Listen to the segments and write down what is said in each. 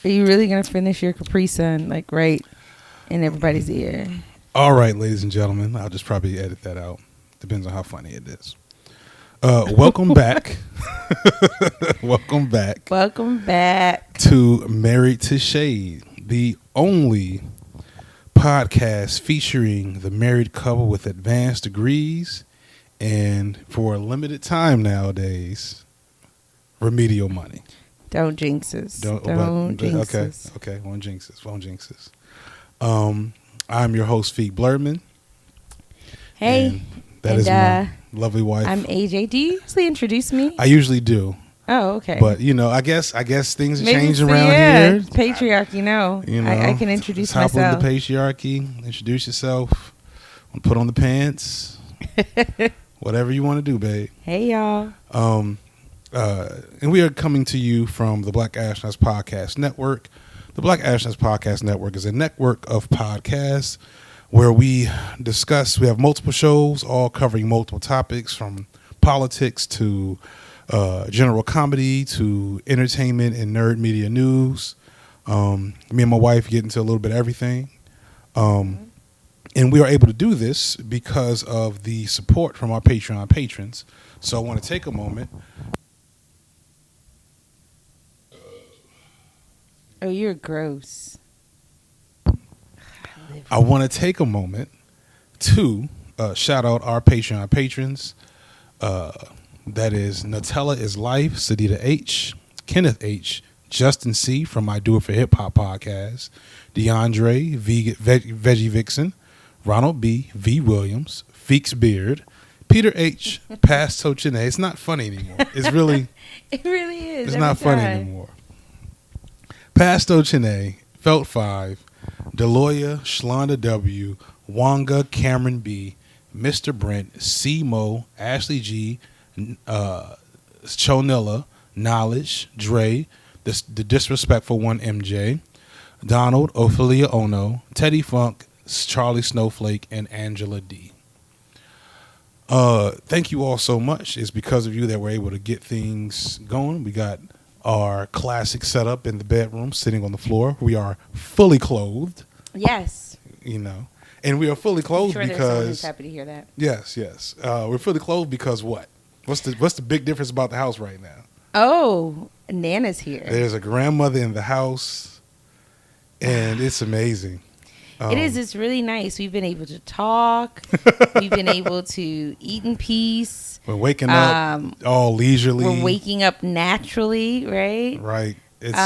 Are you really going to finish your Capri Sun, like, right in everybody's ear? All right, ladies and gentlemen. I'll just probably edit that out. Depends on how funny it is. Welcome back. Welcome back. Welcome back to Married to Shade, the only podcast featuring the married couple with advanced degrees and, for a limited time nowadays, remedial money. Don't jinx us. Don't jinx us. Okay. Won't jinx us. I'm your host, Fiq Blurman. Hey. And that is my lovely wife. I'm AJ. Do you usually introduce me? I usually do. Oh, okay. But, I guess things change around here. Patriarchy, no. I can introduce hop myself. on the patriarchy, introduce yourself, put on the pants, whatever you want to do, babe. Hey, y'all. And we are coming to you from the Black Astronauts Podcast Network. The Black Astronauts Podcast Network is a network of podcasts where we have multiple shows, all covering multiple topics, from politics to general comedy to entertainment and nerd media news. Me and my wife get into a little bit of everything. And we are able to do this because of the support from our Patreon patrons. So I want to take a moment. Oh, you're gross. I want to take a moment to shout out our Patreon patrons. That is Nutella is Life, Sadita H, Kenneth H, Justin C from My Do It For Hip Hop podcast, DeAndre, Veggie Vixen, Ronald B, V Williams, Feeks Beard, Peter H, Pasto Chine. It's not funny anymore. It's really... It really is. It's not funny anymore. Pasto Chine, Felt 5, Deloya, Shlonda W, Wanga, Cameron B, Mr. Brent, C Mo, Ashley G, Chonilla, Knowledge, Dre, the Disrespectful One MJ, Donald, Ophelia Ono, Teddy Funk, Charlie Snowflake, and Angela D. Thank you all so much. It's because of you that we're able to get things going. We got our classic setup in the bedroom, sitting on the floor. We are fully clothed. Yes. And we are fully clothed I'm sure because... there's someone who's happy to hear that. Yes. We're fully clothed because what? What's the big difference about the house right now? Oh, Nana's here. There's a grandmother in the house, and it's amazing. It is. It's really nice. We've been able to talk. We've been able to eat in peace. We're waking up all leisurely. We're waking up naturally, right? Right. It's,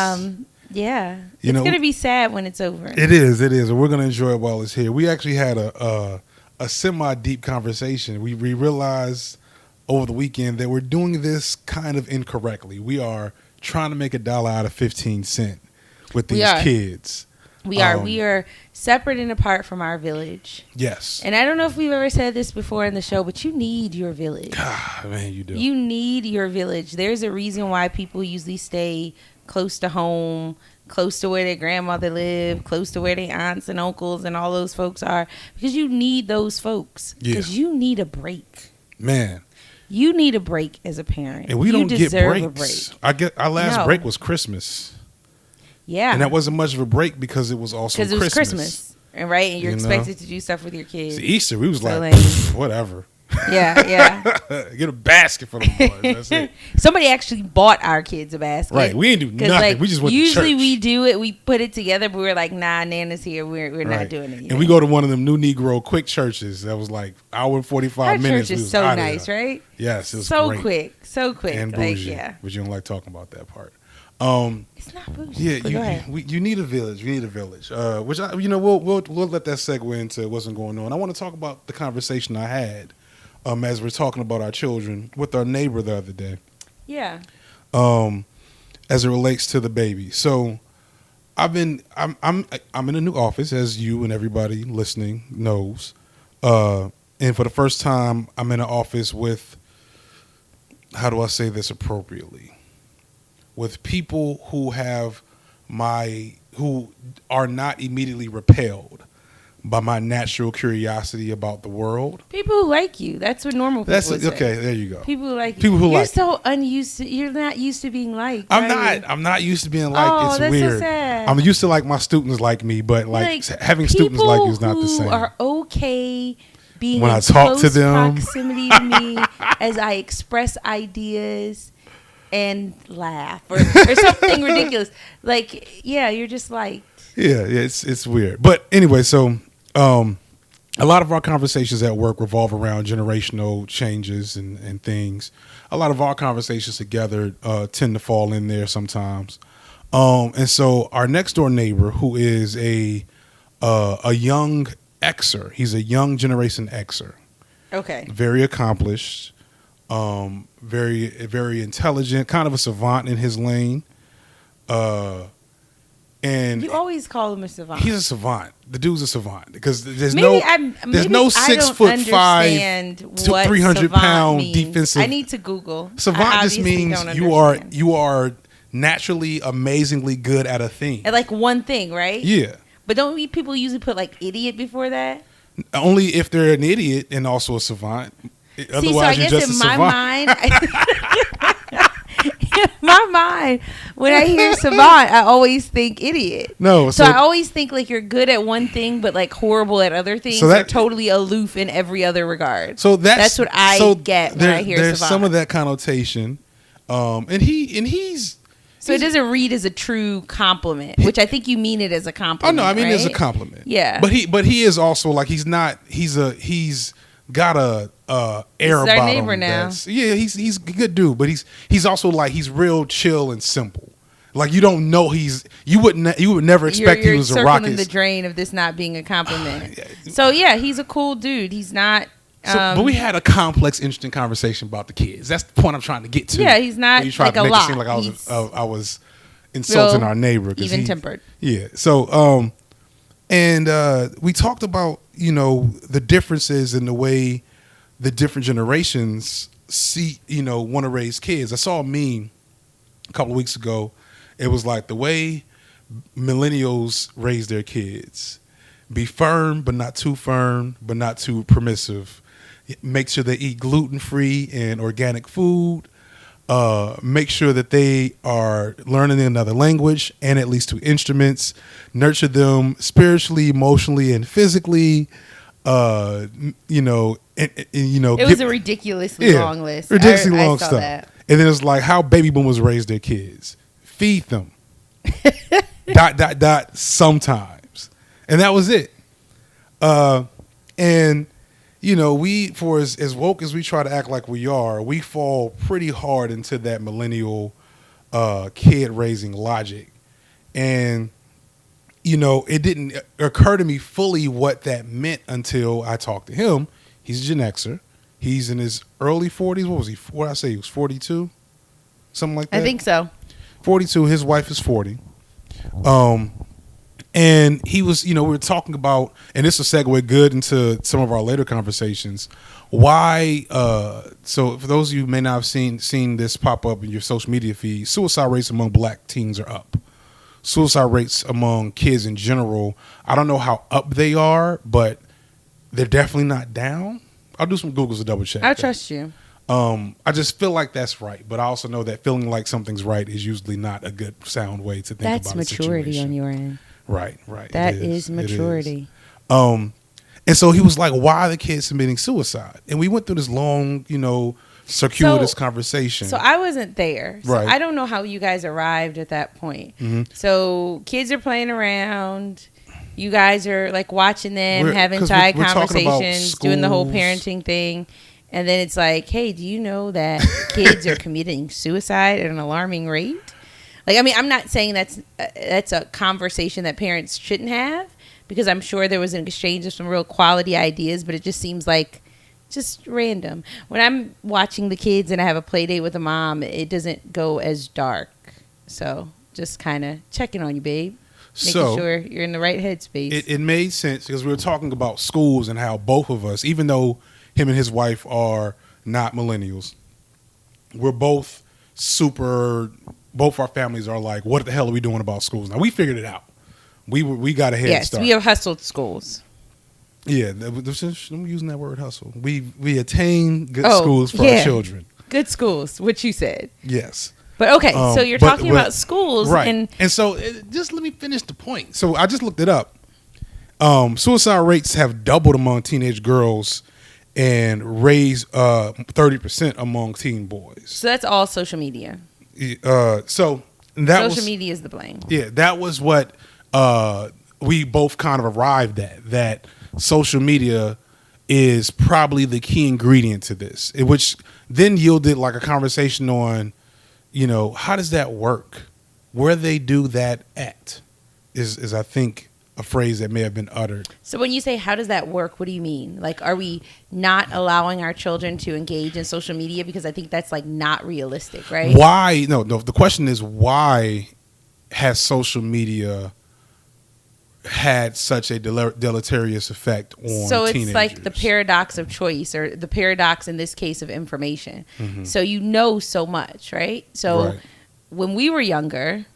yeah. It's going to be sad when it's over. It is. And we're going to enjoy it while it's here. We actually had a semi-deep conversation. We realized over the weekend that we're doing this kind of incorrectly. We are trying to make $1 out of 15 cents with these kids. We are separate and apart from our village. Yes. And I don't know if we've ever said this before in the show, but you need your village. God, man, you do. You need your village. There's a reason why people usually stay close to home, close to where their grandmother lived, close to where their aunts and uncles and all those folks are. Because you need those folks. Because you need a break. Man. You need a break as a parent. And we don't get breaks. A break. Our last break was Christmas. Yeah. And that wasn't much of a break because it was also Christmas. Because it was Christmas. And right? And you're expected to do stuff with your kids. See, Easter, we was whatever. Yeah. Get a basket for the boys. That's it. Somebody actually bought our kids a basket. Right. We didn't do nothing. We just went to church. Usually we do it. We put it together, but we're like, nah, Nana's here. We're not doing it. And we go to one of them new Negro quick churches that was like hour and 45 minutes. Our church is so nice, right? Yes, it was so great. So quick. And bougie. But you don't like talking about that part. It's not bougie. Yeah, you need a village. You need a village. Which we'll let that segue into what's going on. I want to talk about the conversation I had as we're talking about our children with our neighbor the other day. Yeah. As it relates to the baby. So I'm in a new office, as you and everybody listening knows. And for the first time, I'm in an office with, how do I say this appropriately? With people who are not immediately repelled by my natural curiosity about the world. People who like you. That's what normal people would say. Okay, there you go. People who like you. People who you're so unused to, you're not used to being liked. I'm not used to being liked. Oh, it's that's weird. so sad. I'm used to like my students like me, but like having students like you is not the same. People are okay being when in I talk close to them, proximity to me as I express ideas and laugh or something ridiculous. Like, yeah, you're just like, yeah, it's weird. But anyway, so a lot of our conversations at work revolve around generational changes and things. A lot of our conversations together tend to fall in there sometimes. And so our next door neighbor, who is a young Xer, he's a young generation Xer. okay, Very accomplished, very very intelligent, kind of a savant in his lane. And you always call him a savant. he's a savant. The dude's a savant because there's Maybe no 6'5" to 300-pound defensive. I need to Google. Savant just means you are naturally amazingly good at a thing. At like one thing, right? Yeah. But don't people usually put like idiot before that? Only if they're an idiot and also a savant. Otherwise, so I you're guess just in a my savant. my mind, when I hear savant, I always think idiot. No, so I always think like you're good at one thing, but like horrible at other things. So you're totally aloof in every other regard. So that's what I get when I hear there's savant. some of that connotation, and he's. So it doesn't read as a true compliment, which I think you mean it as a compliment. Oh no, I mean right? it as a compliment. Yeah, but he is also like he's got a air about him. Neighbor now. Yeah, he's a good dude, but he's also like he's real chill and simple. Like you don't know you would never expect he was a rocket. You're circling the drain of this not being a compliment. So yeah, he's a cool dude. He's not. But we had a complex, interesting conversation about the kids. That's the point I'm trying to get to. Yeah, he's not you tried like to a make lot. It seem like I was insulting our neighbor. Even tempered. Yeah. So and we talked about the differences in the way the different generations want to raise kids. I saw a meme a couple of weeks ago. It was like the way millennials raise their kids: be firm, but not too firm, but not too permissive. Make sure they eat gluten-free and organic food. Make sure that they are learning another language and at least 2 instruments. Nurture them spiritually, emotionally, and physically. It was a ridiculously long list. Ridiculously long stuff. That. And then it's like how baby boomers raise their kids. Feed them. ... sometimes. And that was it. And we, for as woke as we try to act like we are, we fall pretty hard into that millennial kid raising logic. And it didn't occur to me fully what that meant until I talked to him. He's a Gen Xer. He's in his early 40s. What was he? What did I say? He was 42? Something like that? I think so. 42. His wife is 40. And he was, we were talking about, and this will segue good into some of our later conversations, why, so for those of you who may not have seen this pop up in your social media feed, suicide rates among black teens are up. Suicide rates among kids in general, I don't know how up they are, but they're definitely not down. I'll do some Googles to double check. I trust you. I just feel like that's right, but I also know that feeling like something's right is usually not a good sound way to think about a situation. That's maturity on your end. Right. That is maturity. And so he was like, why are the kids committing suicide? And we went through this long, circuitous conversation. So I wasn't there. So right. I don't know how you guys arrived at that point. Mm-hmm. So kids are playing around. You guys are like watching them, having side conversations, doing the whole parenting thing. And then it's like, hey, do you know that kids are committing suicide at an alarming rate? Like, I mean, I'm not saying that's a conversation that parents shouldn't have, because I'm sure there was an exchange of some real quality ideas, but it just seems like just random. When I'm watching the kids and I have a play date with a mom, it doesn't go as dark. So just kind of checking on you, babe. Making sure you're in the right headspace. It made sense because we were talking about schools and how both of us, even though him and his wife are not millennials, we're both both our families are like, what the hell are we doing about schools? Now, we figured it out. We got a head start. Yes, we have hustled schools. Yeah, I'm using that word hustle. We attain good schools for our children. Good schools, what you said. Yes. But okay, so you're talking about schools, right? And so just let me finish the point. So I just looked it up. Suicide rates have doubled among teenage girls and raised 30% among teen boys. So that's all social media. So that social media is the blame. Yeah, that was what we both kind of arrived at. That social media is probably the key ingredient to this, which then yielded like a conversation on, how does that work? Where they do that at is I think a phrase that may have been uttered. So when you say how does that work, what do you mean? Like, are we not allowing our children to engage in social media? Because I think that's like not realistic, right? Why? No. The question is, why has social media had such a deleterious effect on teenagers? It's like the paradox of choice, or the paradox in this case of information. Mm-hmm. So so much, right? So when we were younger,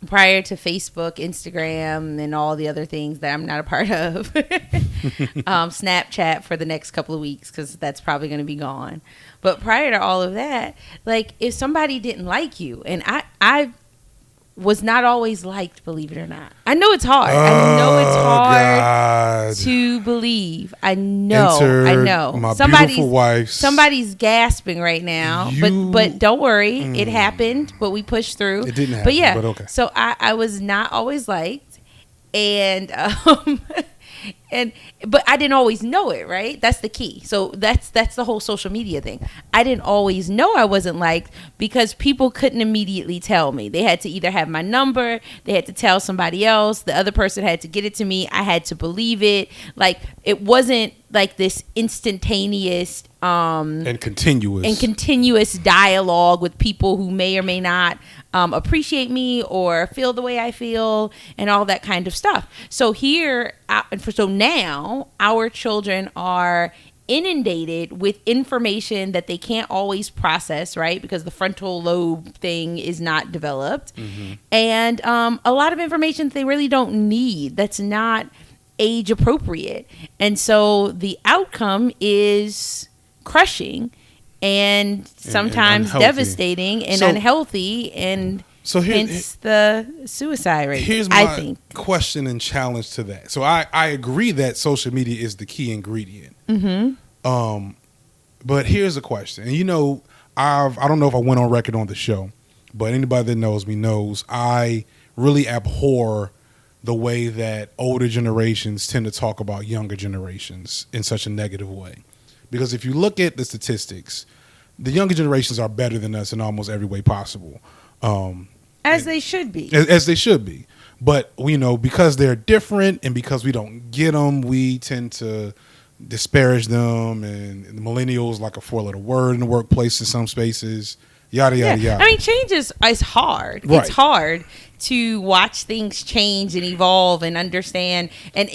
prior to Facebook, Instagram, and all the other things that I'm not a part of, Snapchat for the next couple of weeks, because that's probably going to be gone. But prior to all of that, like, if somebody didn't like you, and I was not always liked, believe it or not. I know it's hard. I know it's hard to believe. I know. My beautiful wife. Somebody's gasping right now. But don't worry. It happened, but we pushed through. It didn't happen, but okay. So I was not always liked. And but I didn't always know it, right? That's the key. So that's the whole social media thing. I didn't always know I wasn't liked because people couldn't immediately tell me. They had to either have my number, they had to tell somebody else, the other person had to get it to me, I had to believe it. Like, it wasn't like this instantaneous and continuous dialogue with people who may or may not appreciate me or feel the way I feel and all that kind of stuff. So now our children are inundated with information that they can't always process, right? Because the frontal lobe thing is not developed. Mm-hmm. And a lot of information they really don't need. That's not age appropriate. And so the outcome is crushing and sometimes and devastating and unhealthy, and hence the suicide rate. Here's my question and challenge to that. So I agree that social media is the key ingredient. Mm-hmm. But here's a question. And I don't know if I went on record on the show, but anybody that knows me knows I really abhor the way that older generations tend to talk about younger generations in such a negative way. Because if you look at the statistics, the younger generations are better than us in almost every way possible. As they should be. As they should be. But, because they're different and because we don't get them, we tend to disparage them. And the millennials like a four-letter word in the workplace in some spaces. Yada, yada, yada. I mean, change is hard. Right. It's hard to watch things change and evolve and understand. And,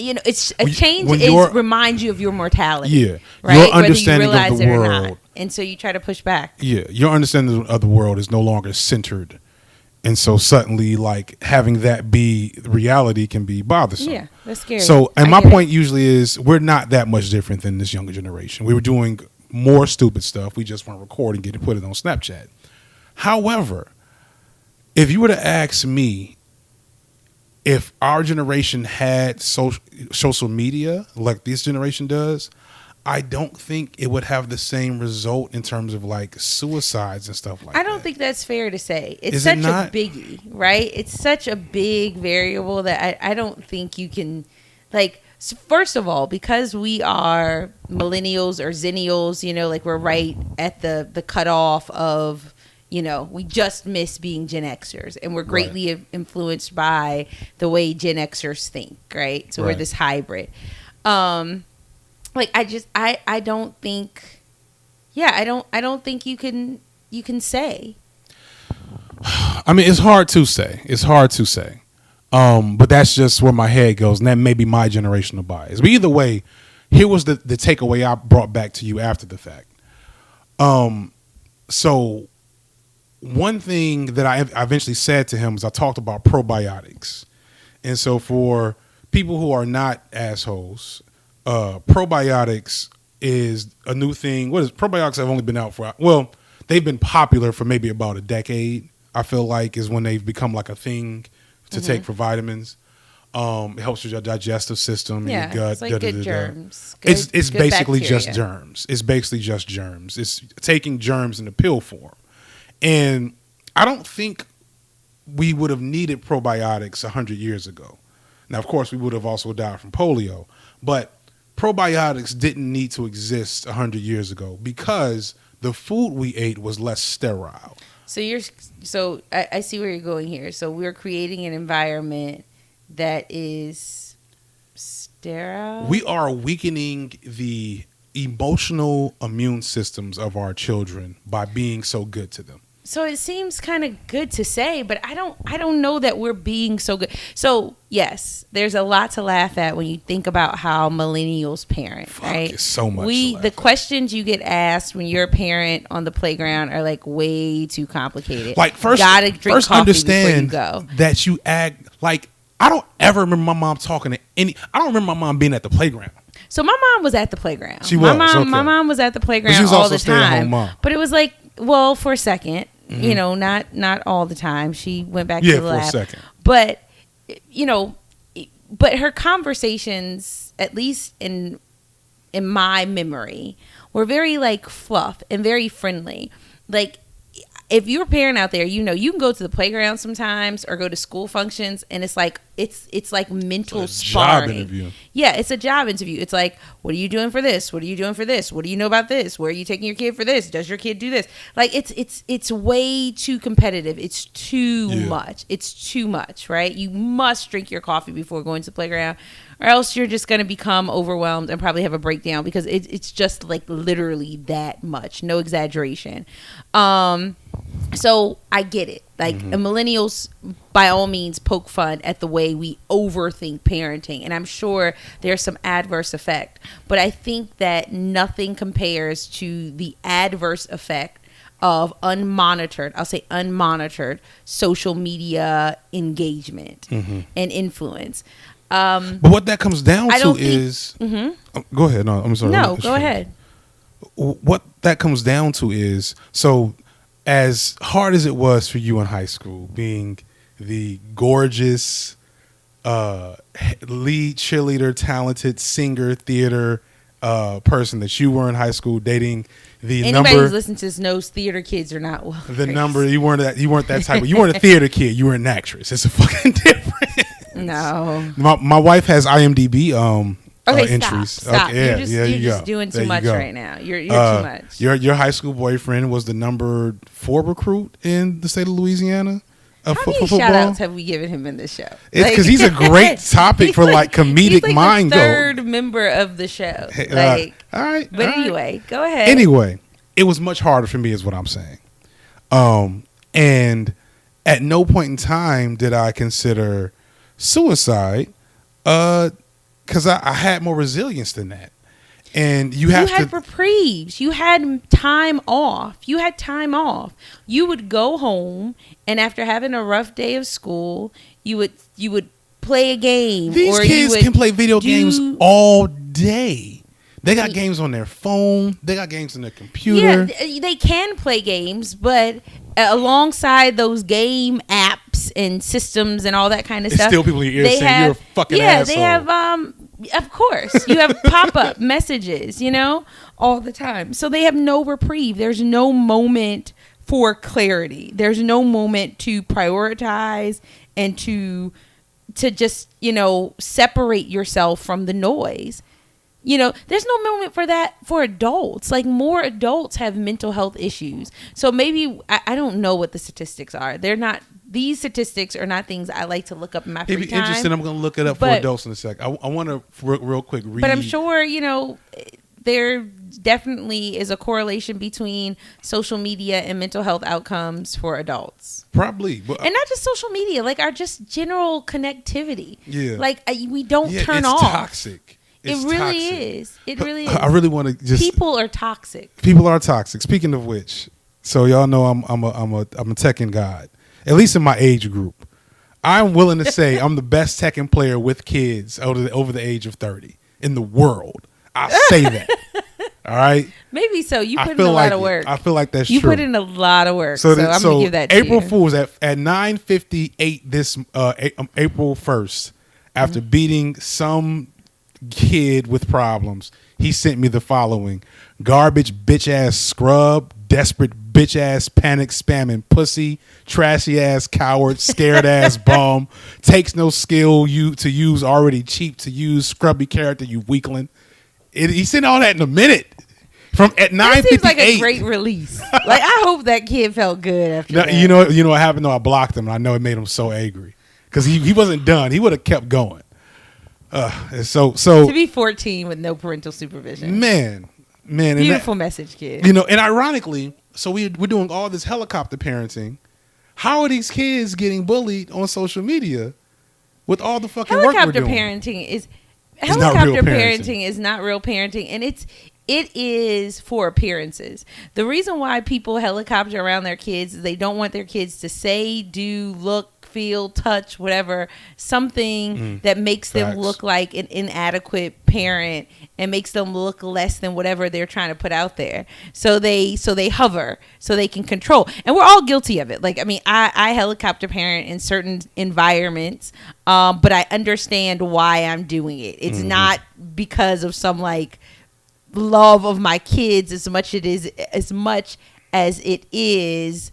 reminds you of your mortality. Yeah. Right? Your understanding of the world. And so you try to push back. Yeah. Your understanding of the world is no longer centered. And so suddenly, like, having that be reality can be bothersome. Yeah, that's scary. So, and my point usually is we're not that much different than this younger generation. We were doing more stupid stuff. We just weren't recording it and put it on Snapchat. However, if you were to ask me if our generation had social media like this generation does, I don't think it would have the same result in terms of like suicides and stuff like that. I don't think that's fair to say. It's such a biggie, right? It's such a big variable that I don't think you can, like, first of all, because we are millennials or zennials, like we're right at the cutoff of, we just miss being Gen Xers, and we're greatly influenced by the way Gen Xers think, right? So we're this hybrid. Like, I don't think, I don't think you can say. I mean, it's hard to say. But that's just where my head goes, and that may be my generational bias. But either way, here was the takeaway I brought back to you after the fact. So one thing that I eventually said to him was I talked about probiotics. And so for people who are not assholes, probiotics is a new thing. Probiotics have only been out for, they've been popular for maybe about a decade. I feel like is when they've become like a thing to take for vitamins. It helps with your digestive system, Yeah, and your gut. it's like good germs. It's Good basically bacteria. just germs. It's basically just germs. It's taking germs in the pill form. And I don't think we would have needed probiotics 100 years ago. Now, of course, we would have also died from polio. But probiotics didn't need to exist 100 years ago because the food we ate was less sterile. So I see where you're going here. So we're creating an environment that is sterile. We are weakening the emotional immune systems of our children by being so good to them. So it seems kind of good to say, but I don't know that we're being so good. So yes, there's a lot to laugh at when you think about how millennials parent, right? It's so much. The questions you get asked when you're a parent on the playground are like way too complicated. Like first understand that you act like I don't ever remember my mom talking to any. I don't remember my mom being at the playground. So my mom was at the playground. She was. My mom was at the playground she was all also the time. Stay-at-home mom. But it was like, well, for a second. You know, not all the time. She went back to the lab. For a second. But, you know, but her conversations, at least in my memory, were very like fluff and very friendly. Like, if you're a parent out there, you know, you can go to the playground sometimes or go to school functions, and it's like mental sparring. Job interview. Yeah, it's a job interview. It's like, what are you doing for this? What are you doing for this? What do you know about this? Where are you taking your kid for this? Does your kid do this? Like, it's way too competitive. It's too much. It's too much, right? You must drink your coffee before going to the playground, or else you're just going to become overwhelmed and probably have a breakdown because it's just like literally that much. No exaggeration. So I get it. Like, millennials, by all means, poke fun at the way we overthink parenting. And I'm sure there's some adverse effect. But I think that nothing compares to the adverse effect of unmonitored social media engagement and influence. But what that comes down to is... go ahead. No, I'm sorry. No, go ahead. What that comes down to is... So... As hard as it was for you in high school, being the gorgeous lead cheerleader, talented singer, theater person that you were in high school, dating the anybody who's listening to this knows theater kids are not well. The number you weren't that type of. You weren't a theater kid. You were an actress. It's a fucking difference. No. My wife has IMDb entries. Stop. Okay, you're just doing too much right now. You're too much. Your high school boyfriend was the number 4 recruit in the state of Louisiana. How many shout outs have we given him in this show? It's because he's a great topic for like comedic he's like mind the third member of the show. All right. But anyway, go ahead. Anyway, it was much harder for me is what I'm saying. And at no point in time did I consider suicide because I had more resilience than that. And you had reprieves. You had time off. You would go home, and after having a rough day of school, you would play a game. These kids can play video games all day. They got games on their phone. They got games on their computer. Yeah, they can play games, but alongside those game apps and systems and all that kind of stuff, still people in your ear saying you're a fucking asshole. Yeah, they have. Of course, you have pop-up messages, all the time. So they have no reprieve. There's no moment for clarity. There's no moment to prioritize and to just, separate yourself from the noise. There's no moment for that for adults. Like, more adults have mental health issues. So maybe, I don't know what the statistics are. These statistics are not things I like to look up in my free time. It'd be interesting. I'm going to look it up for adults in a sec. I want to real quick read. But I'm sure, there definitely is a correlation between social media and mental health outcomes for adults. Probably. But, and not just social media, like our just general connectivity. Yeah. Like, we don't turn off. It's toxic. It really is. It really is. I really want to just... People are toxic. People are toxic. Speaking of which, so y'all know I'm a Tekken god. At least in my age group. I'm willing to say I'm the best Tekken player with kids over the age of 30 in the world. I say that. All right. Maybe so. You I put in feel a like lot of work. I feel like that's You true. put in a lot of work. So I'm going to give that to April you. Fool's at 9:58 this April 1st, after beating some kid with problems, he sent me the following: garbage bitch ass scrub, desperate bitch ass panic spamming pussy, trashy ass coward, scared ass bum, takes no skill you to use, already cheap to use, scrubby character, you weakling. He sent all that in a minute. From at 9:58. That seems like a great release. Like, I hope that kid felt good after that. You know what happened though? I blocked him, and I know it made him so angry because he wasn't done. He would have kept going. So to be 14 with no parental supervision. Man, Beautiful message, kid. And ironically, so we're doing all this helicopter parenting. How are these kids getting bullied on social media with all the fucking work we're doing? Parenting is not real parenting, and it is for appearances. The reason why people helicopter around their kids is they don't want their kids to say, do, look, feel, touch, whatever, something that makes them look like an inadequate parent and makes them look less than whatever they're trying to put out there. So they hover so they can control. And we're all guilty of it. Like, I mean, I helicopter parent in certain environments, but I understand why I'm doing it. It's not because of some like love of my kids as much as it is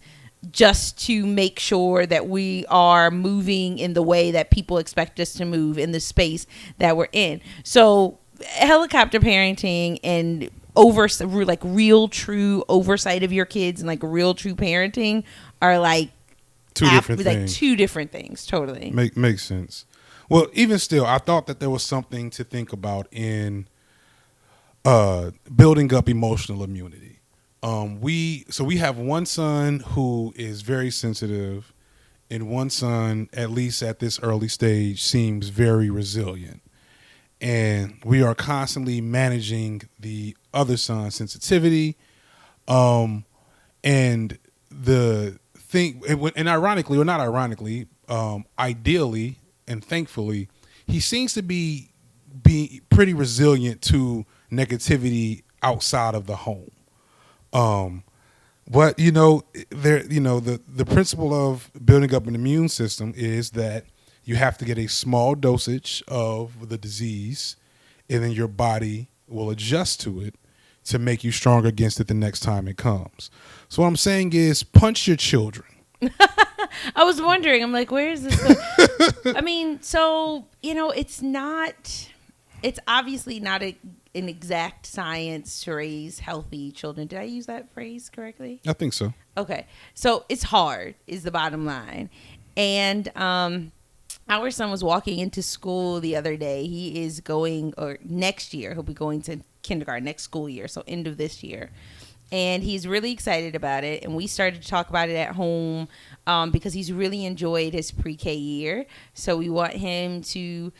just to make sure that we are moving in the way that people expect us to move in the space that we're in. So helicopter parenting and like real true oversight of your kids and like real true parenting are like two different things. Totally. Makes sense. Well, even still, I thought that there was something to think about in building up emotional immunity. We have one son who is very sensitive, and one son, at least at this early stage, seems very resilient. And we are constantly managing the other son's sensitivity. And the thing, and ironically, or not ironically, ideally and thankfully, he seems to be pretty resilient to negativity outside of the home. But the principle of building up an immune system is that you have to get a small dosage of the disease, and then your body will adjust to it to make you stronger against it the next time it comes. So what I'm saying is, punch your children. I was wondering, I'm like, where is this going? I mean, so, it's obviously not an exact science to raise healthy children. Did I use that phrase correctly? I think so. Okay. So it's hard is the bottom line. And our son was walking into school the other day. He is going, or next year, he'll be going to kindergarten next school year. So end of this year. And he's really excited about it. And we started to talk about it at home because he's really enjoyed his pre-K year. So we want him to,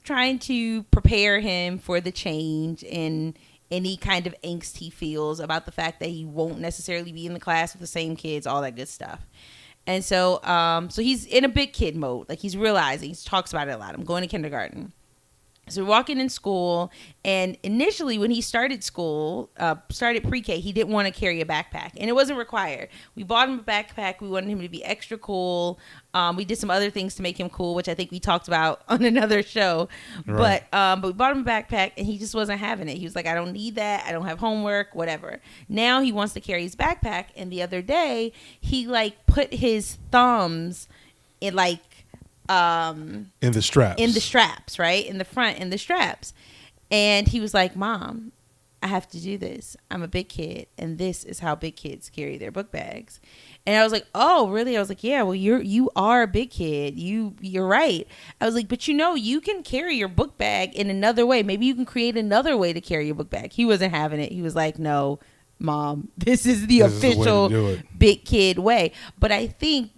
trying to prepare him for the change and any kind of angst he feels about the fact that he won't necessarily be in the class with the same kids, all that good stuff. And so he's in a big kid mode. Like, he's realizing, he talks about it a lot. I'm going to kindergarten. So we're walking in school, and initially when he started school, started pre-K, he didn't want to carry a backpack, and it wasn't required. We bought him a backpack. We wanted him to be extra cool. We did some other things to make him cool, which I think we talked about on another show. Right. But we bought him a backpack, and he just wasn't having it. He was like, I don't need that. I don't have homework, whatever. Now he wants to carry his backpack, and the other day he put his thumbs in in the straps, right? In the front, in the straps. And he was like, Mom, I have to do this. I'm a big kid, and this is how big kids carry their book bags. And I was like, oh, really? I was like, yeah, well, you are a big kid. You're right. I was like, but you can carry your book bag in another way. Maybe you can create another way to carry your book bag. He wasn't having it. He was like, no, Mom, this is the official big kid way. But I think,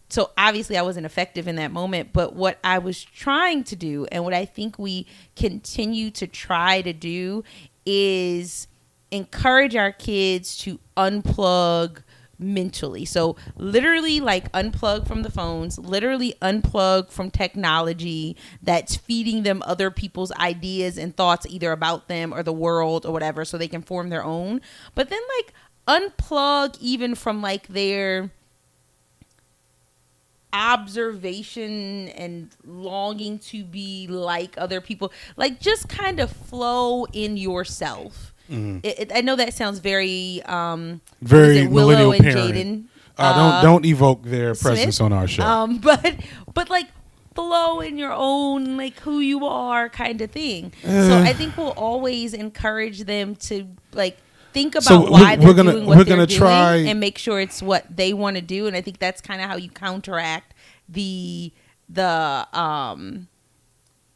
so obviously I wasn't effective in that moment, but what I was trying to do and what I think we continue to try to do is encourage our kids to unplug mentally. So literally like unplug from the phones, literally unplug from technology that's feeding them other people's ideas and thoughts either about them or the world or whatever, so they can form their own. But then like unplug even from like their observation and longing to be like other people. Like just kind of flow in yourself. I know that sounds very very Willow millennial and parent. Jaden. Don't evoke their Smith. presence on our show. But like flow in your own, like who you are kind of thing. So I think we'll always encourage them to like think about why they're doing what they're doing and make sure it's what they want to do. And I think that's kind of how you counteract the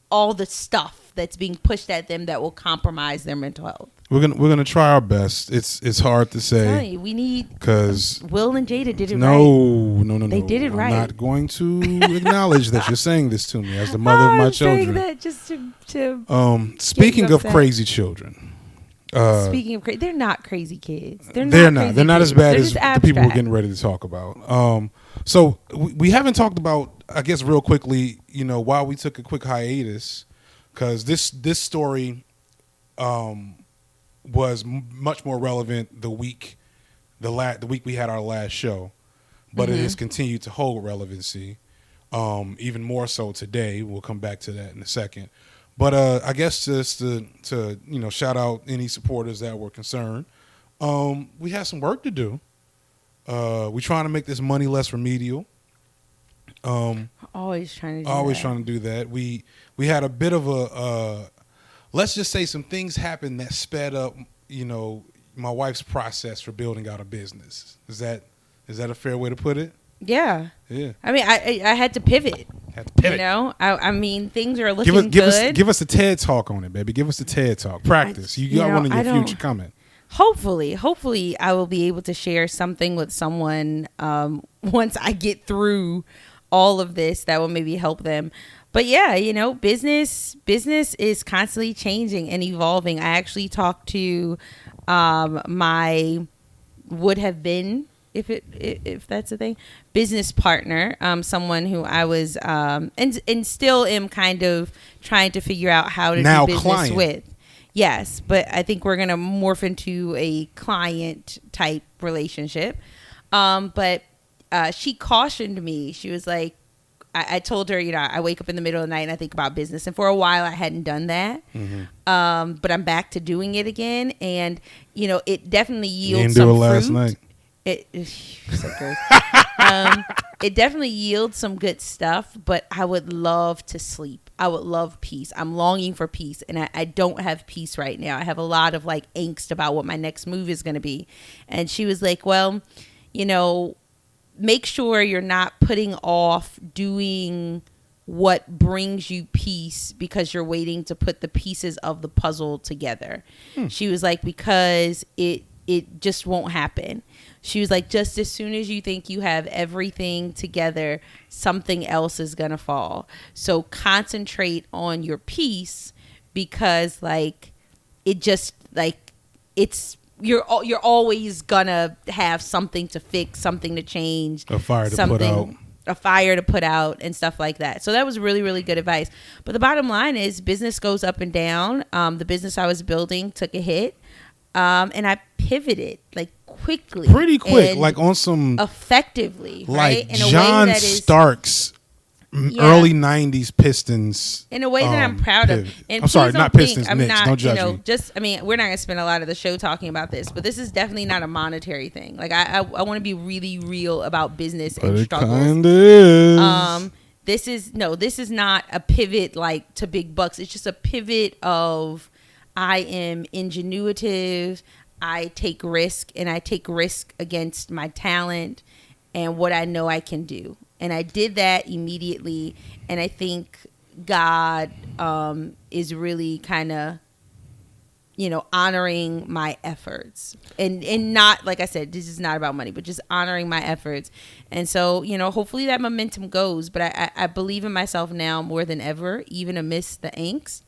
all the stuff that's being pushed at them that will compromise their mental health. We're gonna try our best. It's hard to say. We need, because Will and Jada did it right. No. They did it right. I'm not going to acknowledge that you're saying this to me as the mother of my children. That just to speaking of crazy children. Speaking of crazy, they're not crazy kids. They're not. They're not as bad as the people we're abstract. getting ready to talk about. So we haven't talked about, I guess, real quickly, why we took a quick hiatus, because this story was much more relevant the week we had our last show, but it has continued to hold relevancy, even more so today. We'll come back to that in a second. But I guess just to shout out any supporters that were concerned. We had some work to do. We're trying to make this money less remedial. Always trying to do that. We had a bit of a let's just say some things happened that sped up, my wife's process for building out a business. Is that a fair way to put it? Yeah. Yeah. I mean, I had to pivot. I mean, things are looking good. Give us a TED Talk on it, baby. Give us a TED Talk. Practice. You got one in your future coming. Hopefully, I will be able to share something with someone once I get through all of this that will maybe help them. But yeah, business is constantly changing and evolving. I actually talked to my would have been, if that's a thing, business partner, someone who I was and still am kind of trying to figure out how to do business client. with. Yes, but I think we're going to morph into a client type relationship. But she cautioned me. She was like, I told her, I wake up in the middle of the night and I think about business. And for a while I hadn't done that. But I'm back to doing it again. And, it definitely yields some fruit. You didn't do it last night. So gross. It definitely yields some good stuff, but I would love to sleep. I would love peace. I'm longing for peace, and I don't have peace right now. I have a lot of like angst about what my next move is going to be. And she was like, well, make sure you're not putting off doing what brings you peace because you're waiting to put the pieces of the puzzle together. She was like, because it just won't happen. She was like, just as soon as you think you have everything together, something else is going to fall. So concentrate on your peace, because like it just like you're always going to have something to fix, something to change, a fire to put out and stuff like that. So that was really, really good advice. But the bottom line is business goes up and down. The business I was building took a hit. And I pivoted like pretty quick, like on some effectively, like right? In a John way that is, Starks, early '90s Pistons. In a way that I'm proud of. And I'm sorry, not Pistons, Knicks. Not, don't judge me. We're not gonna spend a lot of the show talking about this, but this is definitely not a monetary thing. Like I want to be really real about business and struggles. It kind of is. This is not a pivot like to big bucks. It's just a pivot of, I am ingenuitive, I take risk, and I take risk against my talent and what I know I can do. And I did that immediately, and I think God is really kind of, honoring my efforts. And not, like I said, this is not about money, but just honoring my efforts. And so, hopefully that momentum goes. But I believe in myself now more than ever, even amidst the angst.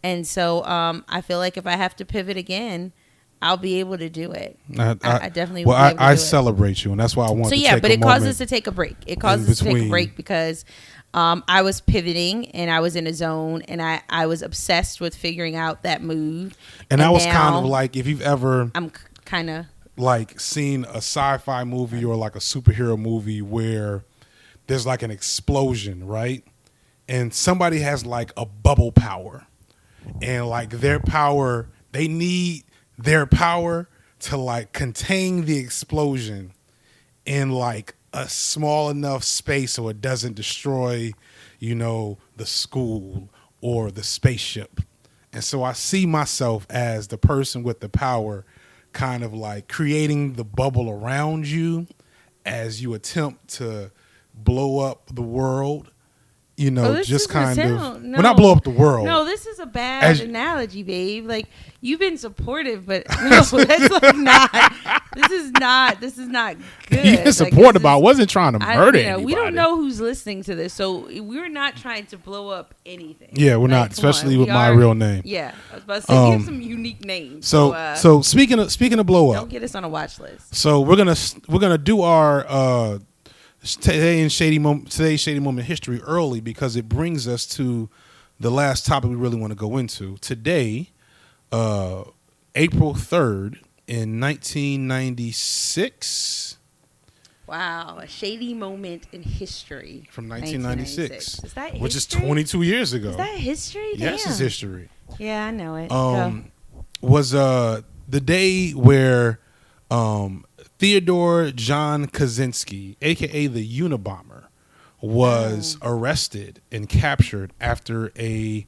And so I feel like if I have to pivot again, I'll be able to do it. I definitely will be able to do it. celebrate you, and that's why I want So to yeah, take but a it caused moment us to take a break. It caused us to take a break because I was pivoting and I was in a zone, and I was obsessed with figuring out that move. And that was kind of like, if you've ever, I'm kind of like seen a sci-fi movie or like a superhero movie where there's like an explosion, right? And somebody has like a bubble power, and like their power, they need their power to like contain the explosion in like a small enough space so it doesn't destroy, the school or the spaceship. And so I see myself as the person with the power, kind of like creating the bubble around you as you attempt to blow up the world. Just kind of, well, not blow up the world. No, this is a bad analogy, babe. Like, you've been supportive, but no, that's like not. This is not good. You've been supportive, but I wasn't trying to murder anybody. We don't know who's listening to this, so we're not trying to blow up anything. Yeah, we're not, especially with my real name. Yeah, I was about to say, give some unique names. So speaking of blow up, don't get us on a watch list. So we're gonna do our today's Shady Moment history early, because it brings us to the last topic we really want to go into today. April 3rd in 1996. Wow, a shady moment in history. From 1996. Is that history? Which is 22 years ago. Is that history? Yes, it's history. Yeah, I know it. Was the day where Theodore John Kaczynski, a.k.a. the Unabomber, was arrested and captured after a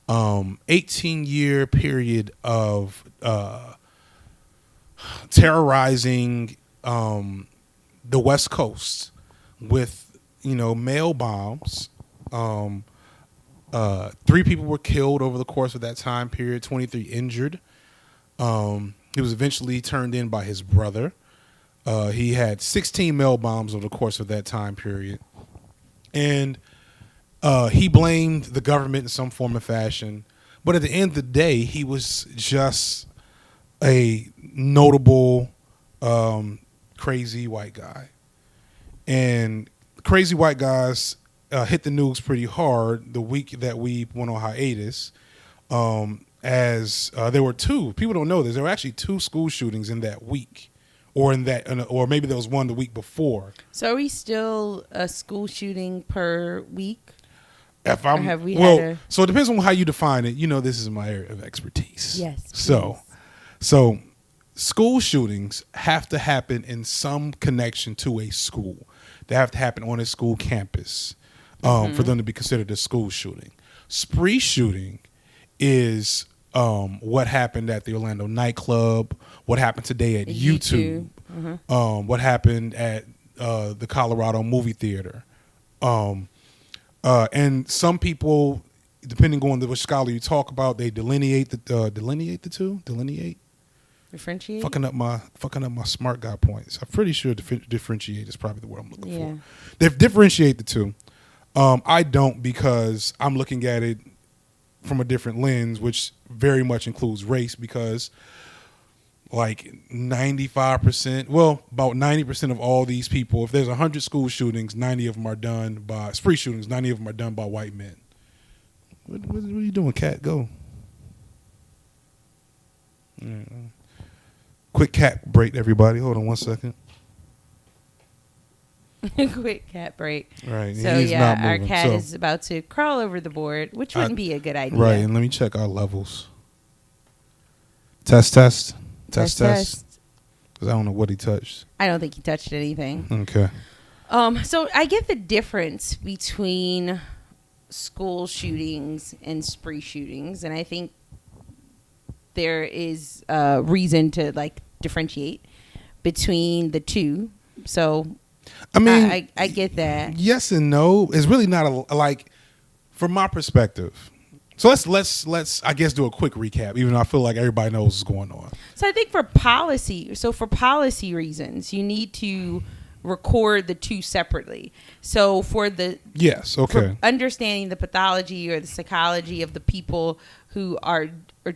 18-year period of terrorizing the West Coast with, mail bombs. 3 people were killed over the course of that time period, 23 injured. He was eventually turned in by his brother. He had 16 mail bombs over the course of that time period. And he blamed the government in some form or fashion. But at the end of the day, he was just a notable crazy white guy. And crazy white guys hit the news pretty hard the week that we went on hiatus. As there were 2, people don't know this, there were actually 2 school shootings in that week. Or maybe there was one the week before. So are we still a school shooting per week? So it depends on how you define it. This is my area of expertise. Yes. So school shootings have to happen in some connection to a school. They have to happen on a school campus for them to be considered a school shooting. Spree shooting is what happened at the Orlando nightclub, what happened today at YouTube, what happened at the Colorado movie theater. And some people, depending on which scholar you talk about, they differentiate. Fucking up my smart guy points. I'm pretty sure differentiate is probably the word I'm looking for. They differentiate the 2. I don't, because I'm looking at it from a different lens, which very much includes race, because like 95%, about 90% of all these people, if there's 100 school shootings, 90 of them are done by spree shootings, 90 of them are done by white men. What are you doing, cat? Go. Quick cat break, everybody. Hold on one second. Quick cat break. Right. So yeah, our cat is about to crawl over the board, which wouldn't be a good idea. Right. And let me check our levels. Test. Because I don't know what he touched. I don't think he touched anything. Okay. So I get the difference between school shootings and spree shootings, and I think there is a reason to like differentiate between the 2. So I mean, I get that. Yes and no. It's really not like, from my perspective. So let's I guess do a quick recap, even though I feel like everybody knows what's going on. So I think for policy reasons, you need to record the 2 separately. So for understanding the pathology or the psychology of the people who are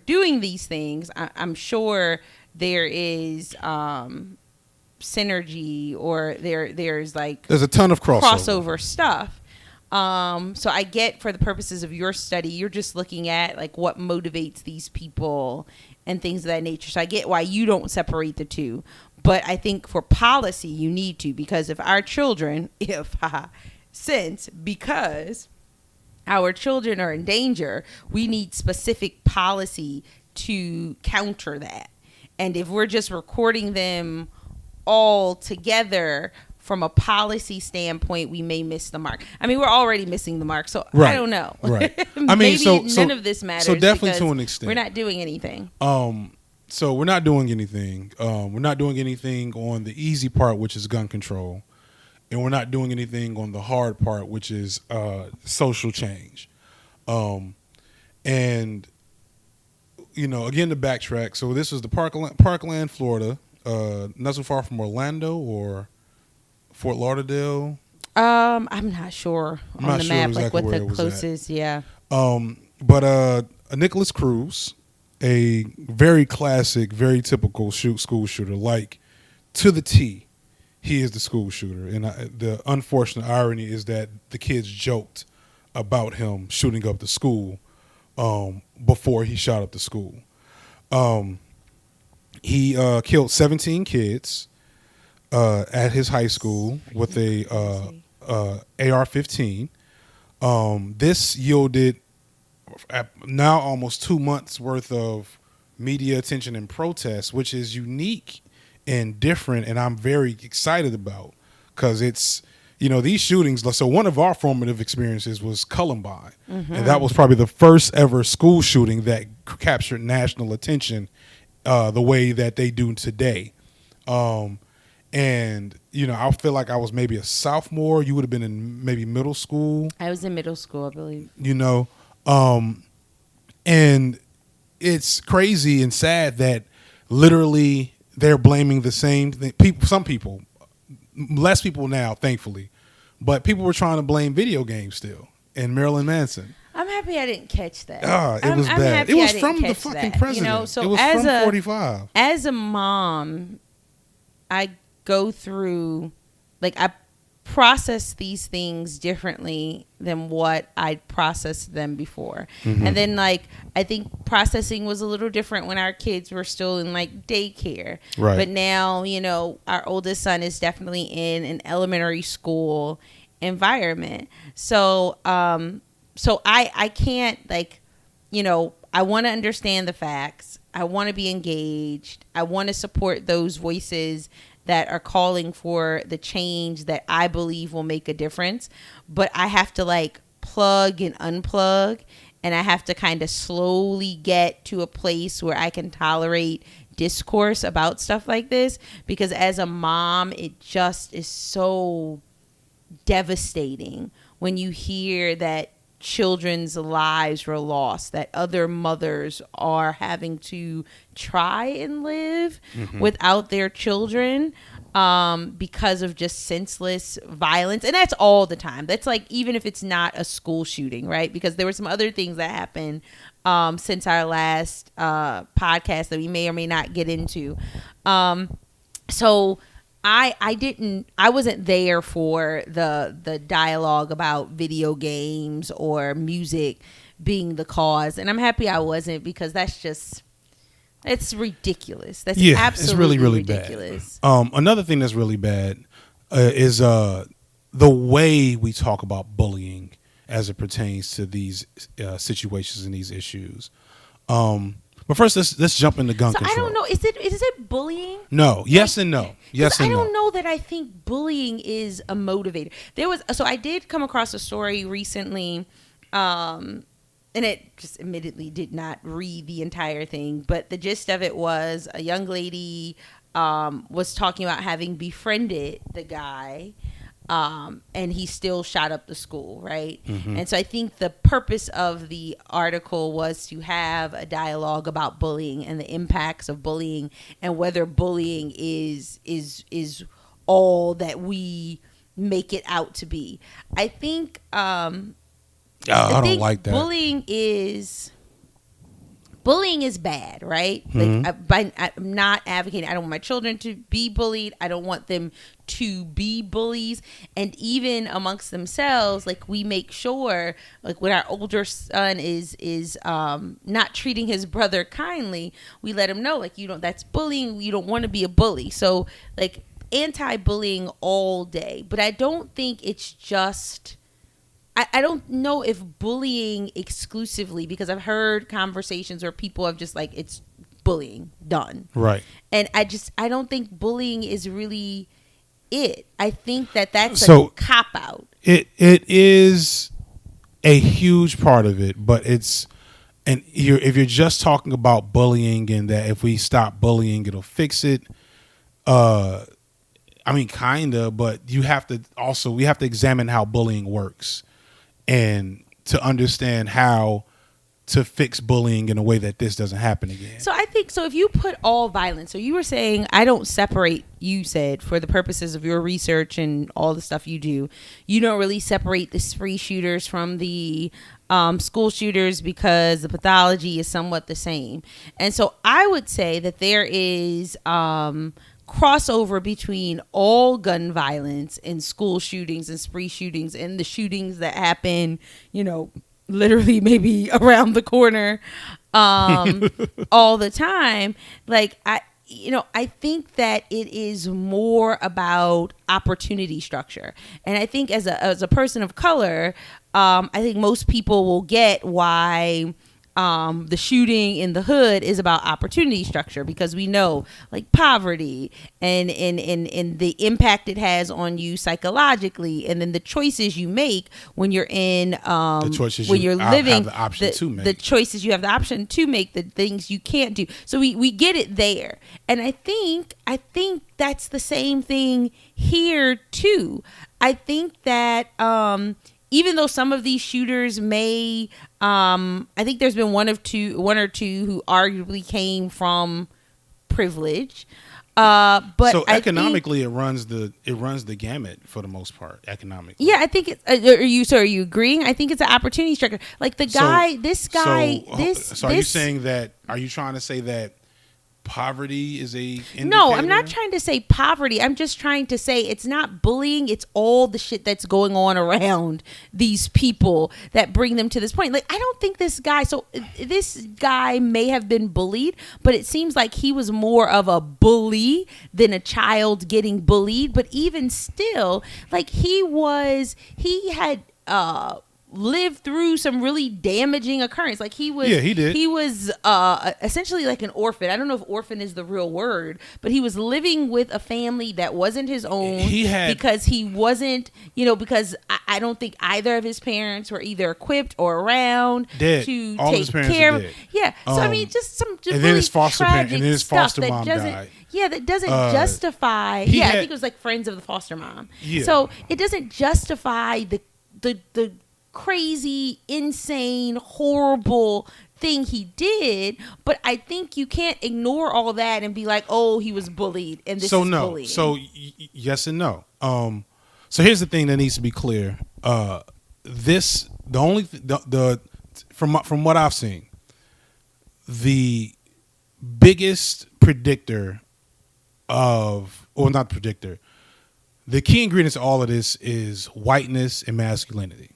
doing these things, I'm sure there is synergy, or there's like there's a ton of crossover stuff. So I get, for the purposes of your study, you're just looking at like what motivates these people and things of that nature. So I get why you don't separate the two. But I think for policy, you need to, because if our children, because our children are in danger, we need specific policy to counter that. And if we're just recording them all together from a policy standpoint, we may miss the mark. I mean, we're already missing the mark, so right. I don't know. Right. I mean, maybe so none of this matters. So definitely to an extent, we're not doing anything. So we're not doing anything. We're not doing anything on the easy part, which is gun control, and we're not doing anything on the hard part, which is social change. And again, to backtrack. So this is the Parkland, Florida, not so far from Orlando or Fort Lauderdale. I'm not sure on the map, exactly, like what the closest. Yeah. But a Nicholas Cruz, a very classic, very typical school shooter, like to the T. He is the school shooter, and the unfortunate irony is that the kids joked about him shooting up the school before he shot up the school. He killed 17 kids at his high school with a AR-15. This yielded now almost 2 months worth of media attention and protests, which is unique and different, and I'm very excited about, because it's, these shootings. So one of our formative experiences was Columbine, and that was probably the first ever school shooting that captured national attention the way that they do today. And I feel like I was maybe a sophomore. You would have been in maybe middle school. I was in middle school, I believe. And it's crazy and sad that literally they're blaming the same thing. Some people, less people now, thankfully, but people were trying to blame video games still and Marilyn Manson. I'm happy I didn't catch that. It was bad. It was from the fucking president. So it was from 45. As a mom, I go through, I process these things differently than what I'd processed them before. And then I think processing was a little different when our kids were still in daycare. Right. But now, our oldest son is definitely in an elementary school environment. So I can't I want to understand the facts. I want to be engaged. I want to support those voices that are calling for the change that I believe will make a difference. But I have to plug and unplug, and I have to kind of slowly get to a place where I can tolerate discourse about stuff like this, because as a mom, it just is so devastating when you hear that children's lives were lost, that other mothers are having to try and live without their children because of just senseless violence. And that's all the time. That's even if it's not a school shooting, right? Because there were some other things that happened since our last podcast that we may or may not get into. So I wasn't there for the dialogue about video games or music being the cause, and I'm happy I wasn't, because it's ridiculous. That's absolutely it's really ridiculous. Bad. Another thing that's really bad is the way we talk about bullying as it pertains to these situations and these issues. But first, let's jump into gun control. I don't know. Is it bullying? No. Yes and no. Yes and no. I don't know that I think bullying is a motivator. I did come across a story recently, and it just admittedly did not read the entire thing, but the gist of it was a young lady was talking about having befriended the guy. And he still shot up the school, right? And so I think the purpose of the article was to have a dialogue about bullying and the impacts of bullying, and whether bullying is all that we make it out to be. I think I don't like that. Bullying bullying is bad, right? I'm not advocating. I don't want my children to be bullied. I don't want them to be bullies. And even amongst themselves, like, we make sure, like, when our older son is not treating his brother kindly, we let him know, like, that's bullying. You don't want to be a bully. So, like, anti-bullying all day. But I don't think it's just, I don't know if bullying exclusively, because I've heard conversations where people have just like, it's bullying, done. Right. And I don't think bullying is really it. I think that's a cop-out. It is a huge part of it, but if you're just talking about bullying and that if we stop bullying, it'll fix it. I mean, kinda, but we have to examine how bullying works and to understand how to fix bullying in a way that this doesn't happen again. So I think, if you put all violence, so you were saying, I don't separate, you said, for the purposes of your research and all the stuff you do, you don't really separate the spree shooters from the school shooters because the pathology is somewhat the same. And so I would say that there is crossover between all gun violence and school shootings and spree shootings and the shootings that happen, literally maybe around the corner all the time. Like, I think that it is more about opportunity structure. And I think as a person of color, I think most people will get why the shooting in the hood is about opportunity structure, because we know, like, poverty and the impact it has on you psychologically, and then the choices you make when you're in the choices when you're living, have the option to make. The choices you have the option to make, the things you can't do. So we get it there, and I think that's the same thing here too. I think that even though some of these shooters may, I think there's been one or two who arguably came from privilege. But so economically, it runs the gamut for the most part. Economically, yeah, I think it's. Are you agreeing? I think it's an opportunity structure. Like the guy, So are you saying that? Are you trying to say that poverty is a indicator? No, I'm not trying to say poverty. I'm just trying to say it's not bullying. It's all the shit that's going on around these people that bring them to this point. Like, I don't think this guy may have been bullied, but it seems like he was more of a bully than a child getting bullied. But even still, like, he had lived through some really damaging occurrence. Like, he was, he did. He was essentially like an orphan. I don't know if orphan is the real word, but he was living with a family that wasn't his own. Because he wasn't, because I don't think either of his parents were either equipped or around to take care of him. Yeah. So I mean, just some and really then his foster parent, and then his foster mom died. Yeah, that doesn't justify. I think it was like friends of the foster mom. Yeah. So it doesn't justify the crazy, insane, horrible thing he did, but I think you can't ignore all that and be like, oh, he was bullied and this is bullying. So yes and no. So here's the thing that needs to be clear. From what I've seen, the biggest predictor the key ingredients of all of this is whiteness and masculinity.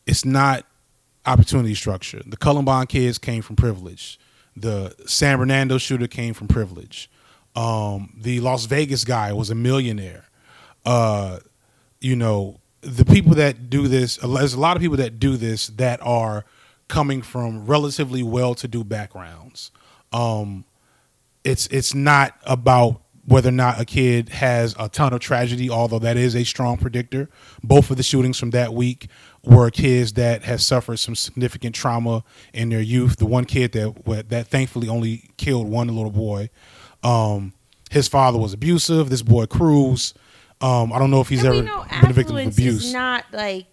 It's not opportunity structure. The Columbine kids came from privilege. The San Bernardino shooter came from privilege. The Las Vegas guy was a millionaire. The people that do this, there's a lot of people that do this that are coming from relatively well-to-do backgrounds. It's not about whether or not a kid has a ton of tragedy, although that is a strong predictor. Both of the shootings from that week were kids that have suffered some significant trauma in their youth. The one kid that thankfully only killed one little boy, his father was abusive. This boy Cruz, I don't know if he's ever been a victim of abuse. Is not like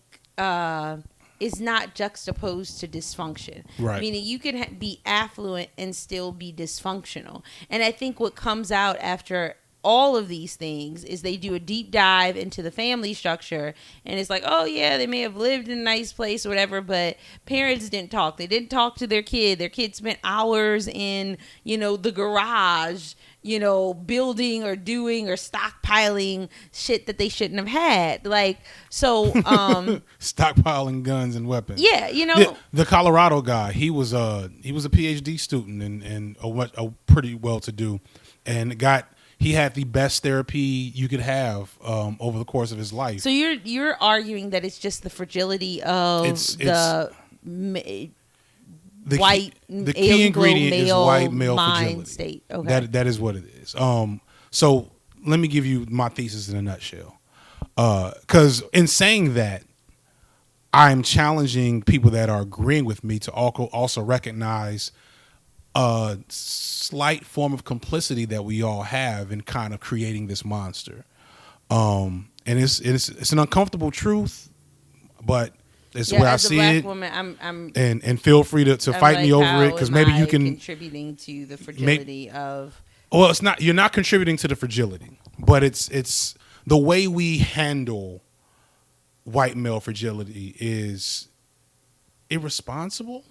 is not juxtaposed to dysfunction. Right. Meaning you can be affluent and still be dysfunctional. And I think what comes out after all of these things is they do a deep dive into the family structure, and it's like, oh yeah, they may have lived in a nice place or whatever, but parents didn't talk. They didn't talk to their kid. Their kid spent hours in, the garage, building or doing or stockpiling shit that they shouldn't have had. Like, so, stockpiling guns and weapons. Yeah, the Colorado guy, he was a PhD student and a pretty well to do, and he had the best therapy you could have over the course of his life. So you're arguing that it's just the fragility of the white the key ingredient is white male mind fragility. State. Okay. That is what it is. So let me give you my thesis in a nutshell. Because in saying that, I'm challenging people that are agreeing with me to also recognize a slight form of complicity that we all have in kind of creating this monster. And it's an uncomfortable truth, but it's where I see it. Woman, I'm and feel free to fight me over it, because maybe you can contributing to the fragility of. Well, it's not. You're not contributing to the fragility, but it's the way we handle white male fragility is irresponsible,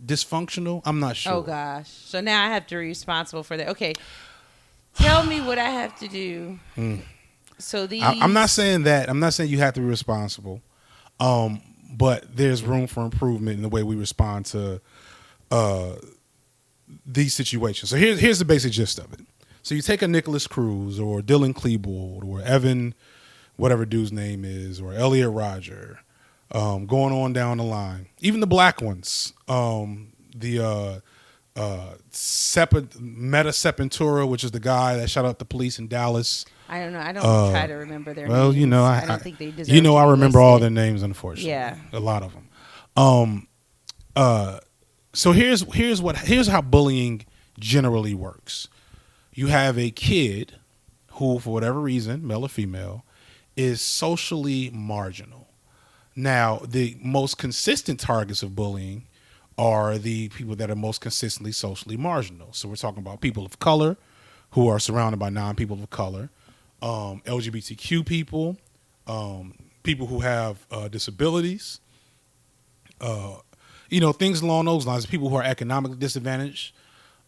dysfunctional. I'm not sure. Oh gosh! So now I have to be responsible for that. Okay, tell me what I have to do. So I'm not saying that. I'm not saying you have to be responsible. But there's room for improvement in the way we respond to these situations. So here's the basic gist of it. So you take a Nicholas Cruz or Dylan Klebold or Evan, whatever dude's name is, or Elliot Rodger, going on down the line. Even the black ones, Meta Sepultura, which is the guy that shot up the police in Dallas. I don't know. I don't try to remember their names. Well, I don't think they deserve I remember all their names, unfortunately. Yeah. A lot of them. So here's how bullying generally works. You have a kid who, for whatever reason, male or female, is socially marginal. Now, the most consistent targets of bullying are the people that are most consistently socially marginal. So we're talking about people of color who are surrounded by non-people of color, LGBTQ people, people who have disabilities, things along those lines, people who are economically disadvantaged,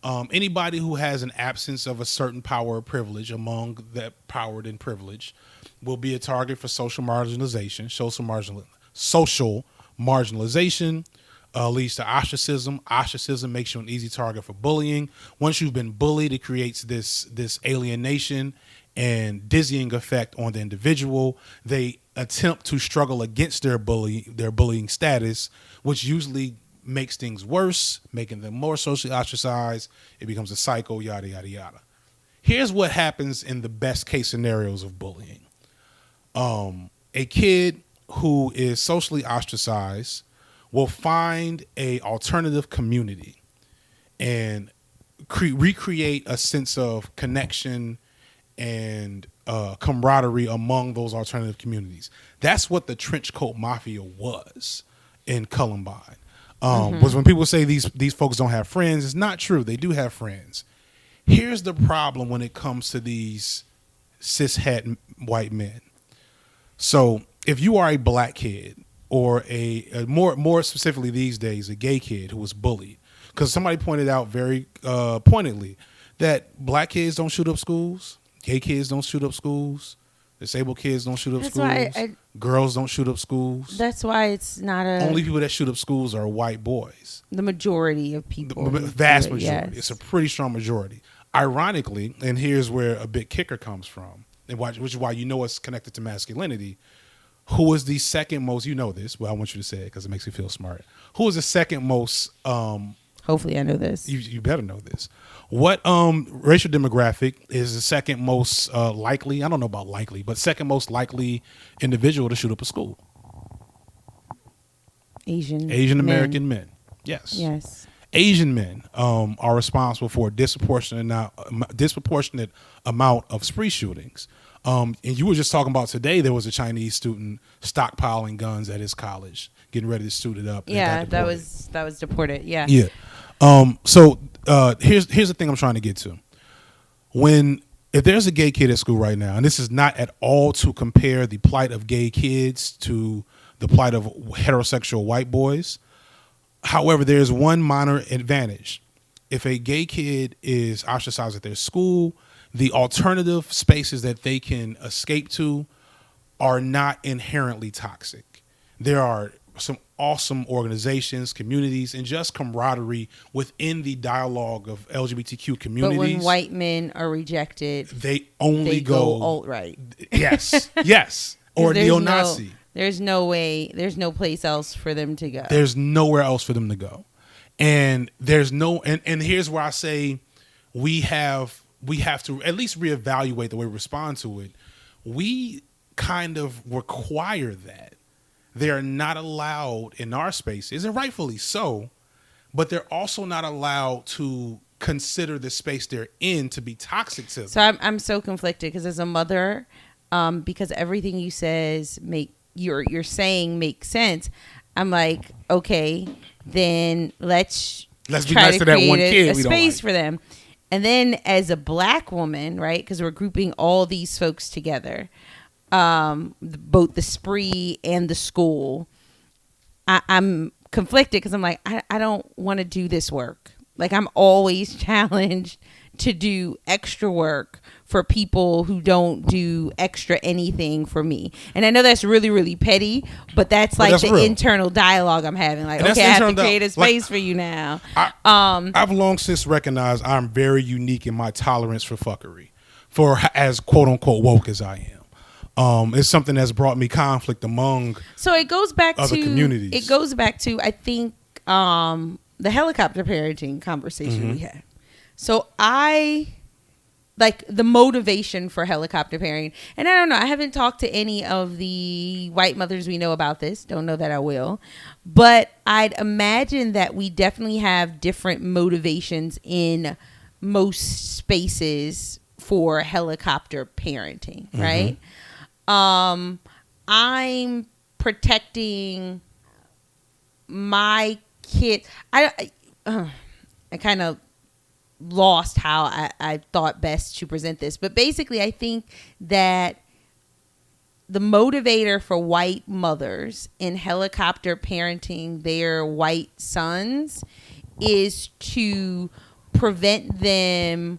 anybody who has an absence of a certain power or privilege among that powered and privileged will be a target for social marginalization. Social marginalization leads to ostracism. Ostracism makes you an easy target for bullying. Once you've been bullied, it creates this alienation and dizzying effect on the individual. They attempt to struggle against their bullying status, which usually makes things worse, making them more socially ostracized. It becomes a cycle, yada, yada, yada. Here's what happens in the best case scenarios of bullying. A kid who is socially ostracized will find a alternative community and recreate a sense of connection and camaraderie among those alternative communities. That's what the trench coat mafia was in Columbine. Was when people say these folks don't have friends, it's not true. They do have friends. Here's the problem when it comes to these cishet white men. So if you are a black kid or a more specifically these days, a gay kid who was bullied, because somebody pointed out very pointedly that black kids don't shoot up schools, gay kids don't shoot up schools, disabled kids don't shoot up schools, girls don't shoot up schools. That's why it's not only people that shoot up schools are white boys. The majority of people. The vast majority. Yes. It's a pretty strong majority. Ironically, and here's where a big kicker comes from, which is why it's connected to masculinity. Who is the second most? You know this, but I want you to say it because it makes me feel smart. Who is the second most? Hopefully, I know this. You better know this. What racial demographic is the second most likely? I don't know about likely, but second most likely individual to shoot up a school? Asian American men. Yes. Asian men are responsible for a disproportionate amount of spree shootings. And you were just talking about today, there was a Chinese student stockpiling guns at his college, getting ready to suit it up. Yeah, that was deported. Yeah. Yeah. So here's the thing I'm trying to get to. When if there's a gay kid at school right now, and this is not at all to compare the plight of gay kids to the plight of heterosexual white boys. However, there's one minor advantage. If a gay kid is ostracized at their school, the alternative spaces that they can escape to are not inherently toxic. There are some awesome organizations, communities, and just camaraderie within the dialogue of LGBTQ communities. But when white men are rejected, they only go alt-right. Yes, yes. Or neo-Nazi. There's no way, there's no place else for them to go. There's nowhere else for them to go. And there's no, and here's where I say we have to at least reevaluate the way we respond to it. We kind of require that. They are not allowed in our spaces, and rightfully so, but they're also not allowed to consider the space they're in to be toxic to them. So I'm so conflicted because as a mother, because everything you you're saying makes sense. I'm like, okay, then let's be try nice to to that create one kid a we don't space like. for them. And then as a black woman, right, because we're grouping all these folks together, both the spree and the school, I'm conflicted because I'm like, I don't want to do this work. Like, I'm always challenged to do extra work for people who don't do extra anything for me. And I know that's really, really petty, but that's like the internal dialogue I'm having. Like, okay, I have to create a space for you now. I've long since recognized I'm very unique in my tolerance for fuckery, for as quote unquote woke as I am. It's something that's brought me conflict among it goes back other communities. It goes back to, I think, the helicopter parenting conversation we had. So I like the motivation for helicopter parenting. And I don't know, I haven't talked to any of the white mothers we know about this. Don't know that I will. But I'd imagine that we definitely have different motivations in most spaces for helicopter parenting, right? I'm protecting my kid. I kind of lost how I thought best to present this, but basically I think that the motivator for white mothers in helicopter parenting their white sons is to prevent them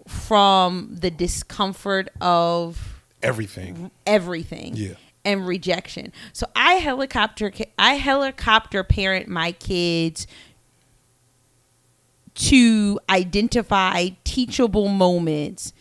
from the discomfort of everything yeah, and rejection. So I helicopter parent my kids to identify teachable moments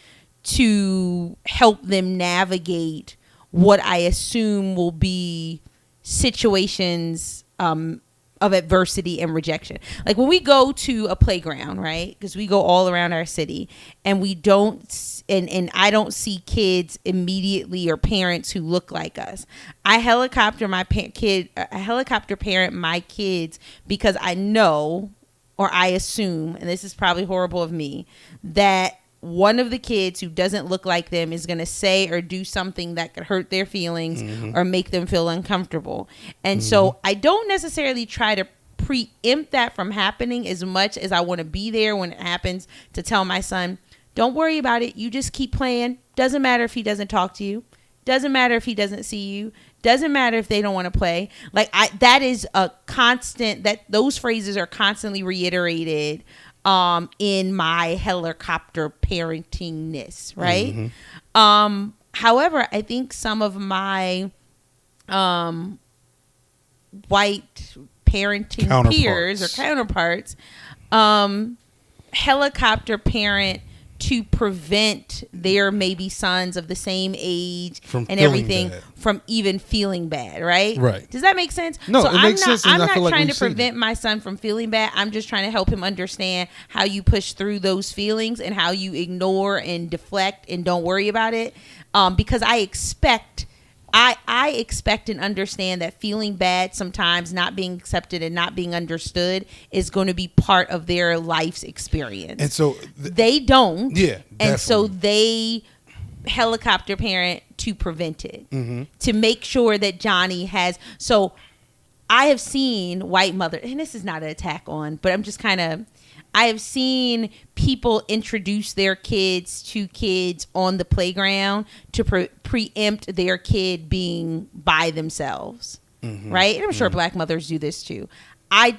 to help them navigate what I assume will be situations of adversity and rejection. Like when we go to a playground, right? Because we go all around our city and we don't, and I don't see kids immediately or parents who look like us. I helicopter parent my kids because I know, or I assume, and this is probably horrible of me, that one of the kids who doesn't look like them is going to say or do something that could hurt their feelings or make them feel uncomfortable. And so I don't necessarily try to preempt that from happening as much as I want to be there when it happens to tell my son, don't worry about it. You just keep playing. Doesn't matter if he doesn't talk to you. Doesn't matter if he doesn't see you. Doesn't matter if they don't want to play. Like that is a constant, that those phrases are constantly reiterated in my helicopter parentingness, right? However, I think some of my white parenting peers or counterparts helicopter parent to prevent their maybe sons of the same age and everything from even feeling bad, right? Right. Does that make sense? No, it makes sense. I'm not trying to prevent my son from feeling bad. I'm just trying to help him understand how you push through those feelings and how you ignore and deflect and don't worry about it. Because I expect and understand that feeling bad sometimes, not being accepted and not being understood, is going to be part of their life's experience. And so they don't. Yeah. And so they helicopter parent to prevent it, to make sure that Johnny has. So I have seen white mothers, and this is not an attack on, but I'm just kind of, I have seen people introduce their kids to kids on the playground to preempt their kid being by themselves. Right? And I'm sure black mothers do this too. I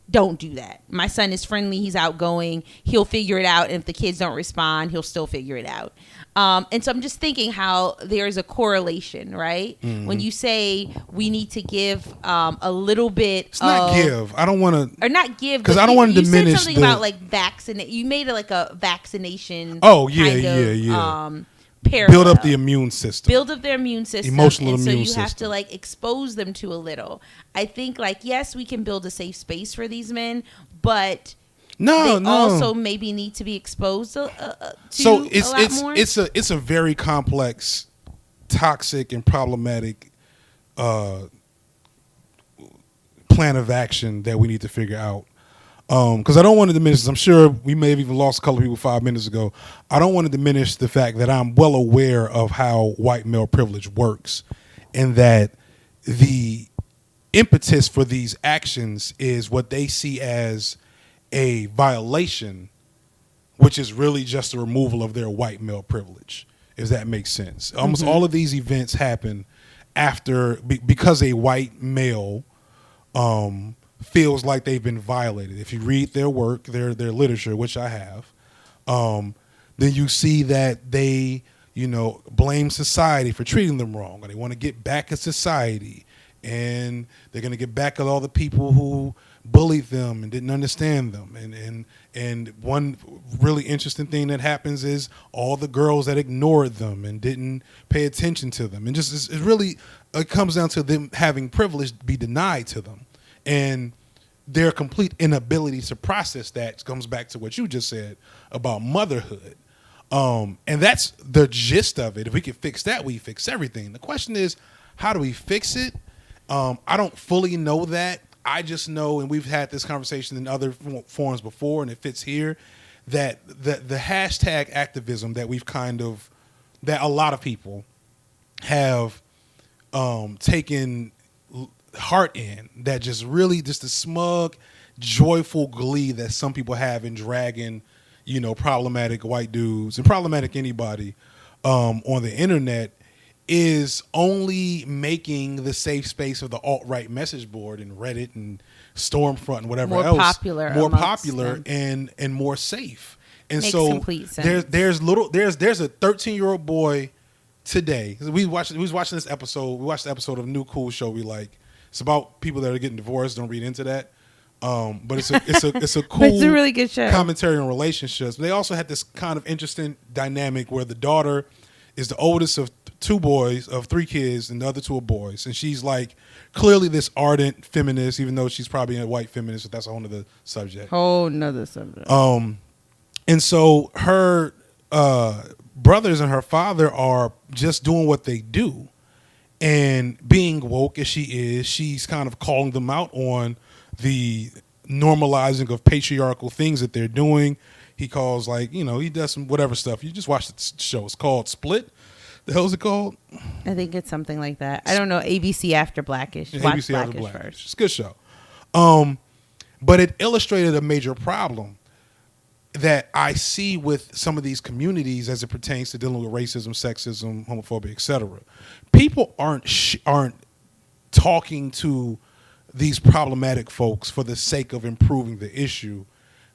don't do that. My son is friendly. He's outgoing. He'll figure it out. And if the kids don't respond, he'll still figure it out. And so I'm just thinking how there's a correlation, right? When you say we need to give a little bit it's not give. I don't want to. Or not give. Because I don't want to diminish. You said something about like vaccinate. You made it like a vaccination. Oh, yeah. Parallel. Build up the immune system. Build up their immune system. Emotional and immune so you system. have to like expose them to a little. I think like, yes, we can build a safe space for these men, but they also maybe need to be exposed to so a lot more. It's a very complex, toxic, and problematic plan of action that we need to figure out. Because I don't want to diminish this. I'm sure we may have even lost a couple of people 5 minutes ago. I don't want to diminish the fact that I'm well aware of how white male privilege works, and that the impetus for these actions is what they see as a violation, which is really just a removal of their white male privilege, if that makes sense. Almost all of these events happen because a white male feels like they've been violated. If you read their work, their literature, which I have, then you see that they, blame society for treating them wrong, or they want to get back at society, and they're going to get back at all the people who bullied them and didn't understand them. And one really interesting thing that happens is all the girls that ignored them and didn't pay attention to them, and just it comes down to them having privilege be denied to them. And their complete inability to process that comes back to what you just said about motherhood. And that's the gist of it. If we can fix that, we fix everything. The question is, how do we fix it? I don't fully know that. I just know, and we've had this conversation in other forums before, and it fits here, that the hashtag activism that that a lot of people have taken heart in, that just really just the smug, joyful glee that some people have in dragging, problematic white dudes and problematic anybody on the internet, is only making the safe space of the alt-right message board and Reddit and Stormfront and whatever else more popular and more safe. And Makes so complete sense. there's a 13-year-old boy today. We watched this episode. We watched the episode of a new cool show we like. It's about people that are getting divorced. Don't read into that. But it's a cool, it's a really good show. Commentary on relationships. They also had this kind of interesting dynamic where the daughter is the oldest of three kids, and the other two are boys. And she's like clearly this ardent feminist, even though she's probably a white feminist, but that's a whole nother subject. And so her brothers and her father are just doing what they do. And being woke as she is, she's kind of calling them out on the normalizing of patriarchal things that they're doing. He calls he does some whatever stuff. You just watch the show. It's called Split. The hell is it called? I think it's something like that. I don't know. ABC After Blackish. Yeah, Watch ABC Blackish After Blackish first. It's a good show. But it illustrated a major problem that I see with some of these communities as it pertains to dealing with racism, sexism, homophobia, etc. People aren't talking to these problematic folks for the sake of improving the issue.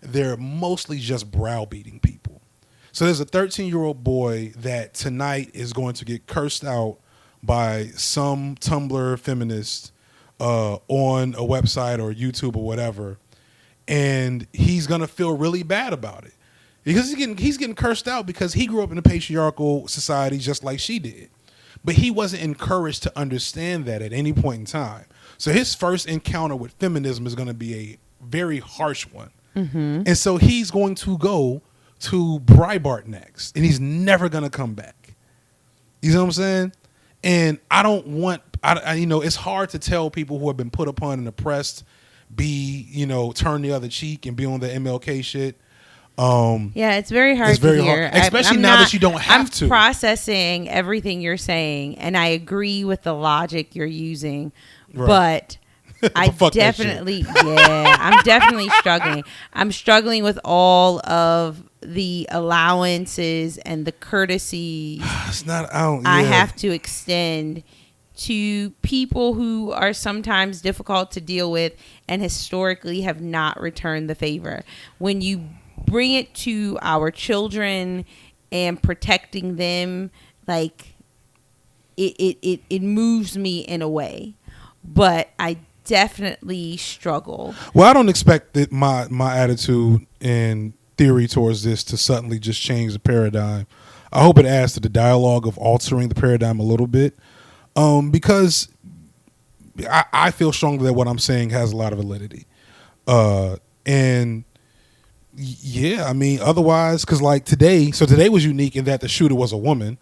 They're mostly just browbeating people. So there's a 13-year-old boy that tonight is going to get cursed out by some Tumblr feminist on a website or YouTube or whatever, and he's gonna feel really bad about it because he's getting cursed out because he grew up in a patriarchal society just like she did, but he wasn't encouraged to understand that at any point in time. So his first encounter with feminism is going to be a very harsh one, and so he's going to go to Breitbart next, and he's never going to come back. You know what I'm saying? And I don't want, it's hard to tell people who have been put upon and oppressed, turn the other cheek and be on the MLK shit. Yeah, it's very hard to hear. Especially now that you don't have to. I'm processing everything you're saying, and I agree with the logic you're using, right. But Fuck that shit. I'm definitely struggling. I'm struggling with all of the allowances and the courtesies It's not out. I have to extend to people who are sometimes difficult to deal with and historically have not returned the favor. When you bring it to our children and protecting them, like it moves me in a way, but I definitely struggle. Well, I don't expect that my attitude and theory towards this to suddenly just change the paradigm. I hope it adds to the dialogue of altering the paradigm a little bit, because I feel strongly that what I'm saying has a lot of validity, and yeah, I mean, otherwise, because like today was unique in that the shooter was a woman,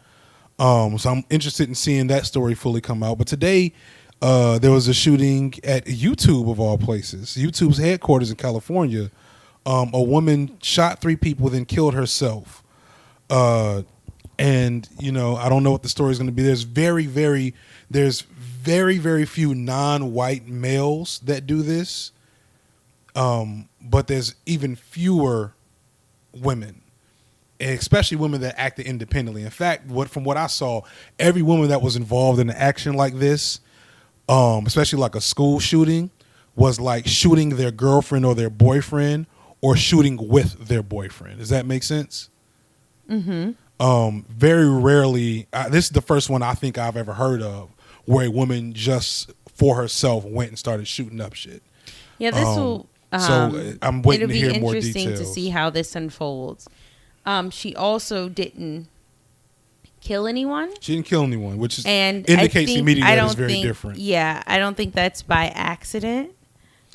so I'm interested in seeing that story fully come out. But today, there was a shooting at YouTube of all places, YouTube's headquarters in California. A woman shot 3 people, then killed herself. And you know, I don't know what the story is going to be. There's very, very few non-white males that do this. But there's even fewer women, and especially women that acted independently. In fact, from what I saw, every woman that was involved in an action like this, especially like a school shooting, was like shooting their girlfriend or their boyfriend, or shooting with their boyfriend. Does that make sense? Mm-hmm. Very rarely, this is the first one I think I've ever heard of where a woman just for herself went and started shooting up shit. Yeah, this will. So I'm waiting to hear more details. It'll be interesting to see how this unfolds. She also didn't kill anyone. She didn't kill anyone, which indicates immediately that it's very different. Yeah, I don't think that's by accident.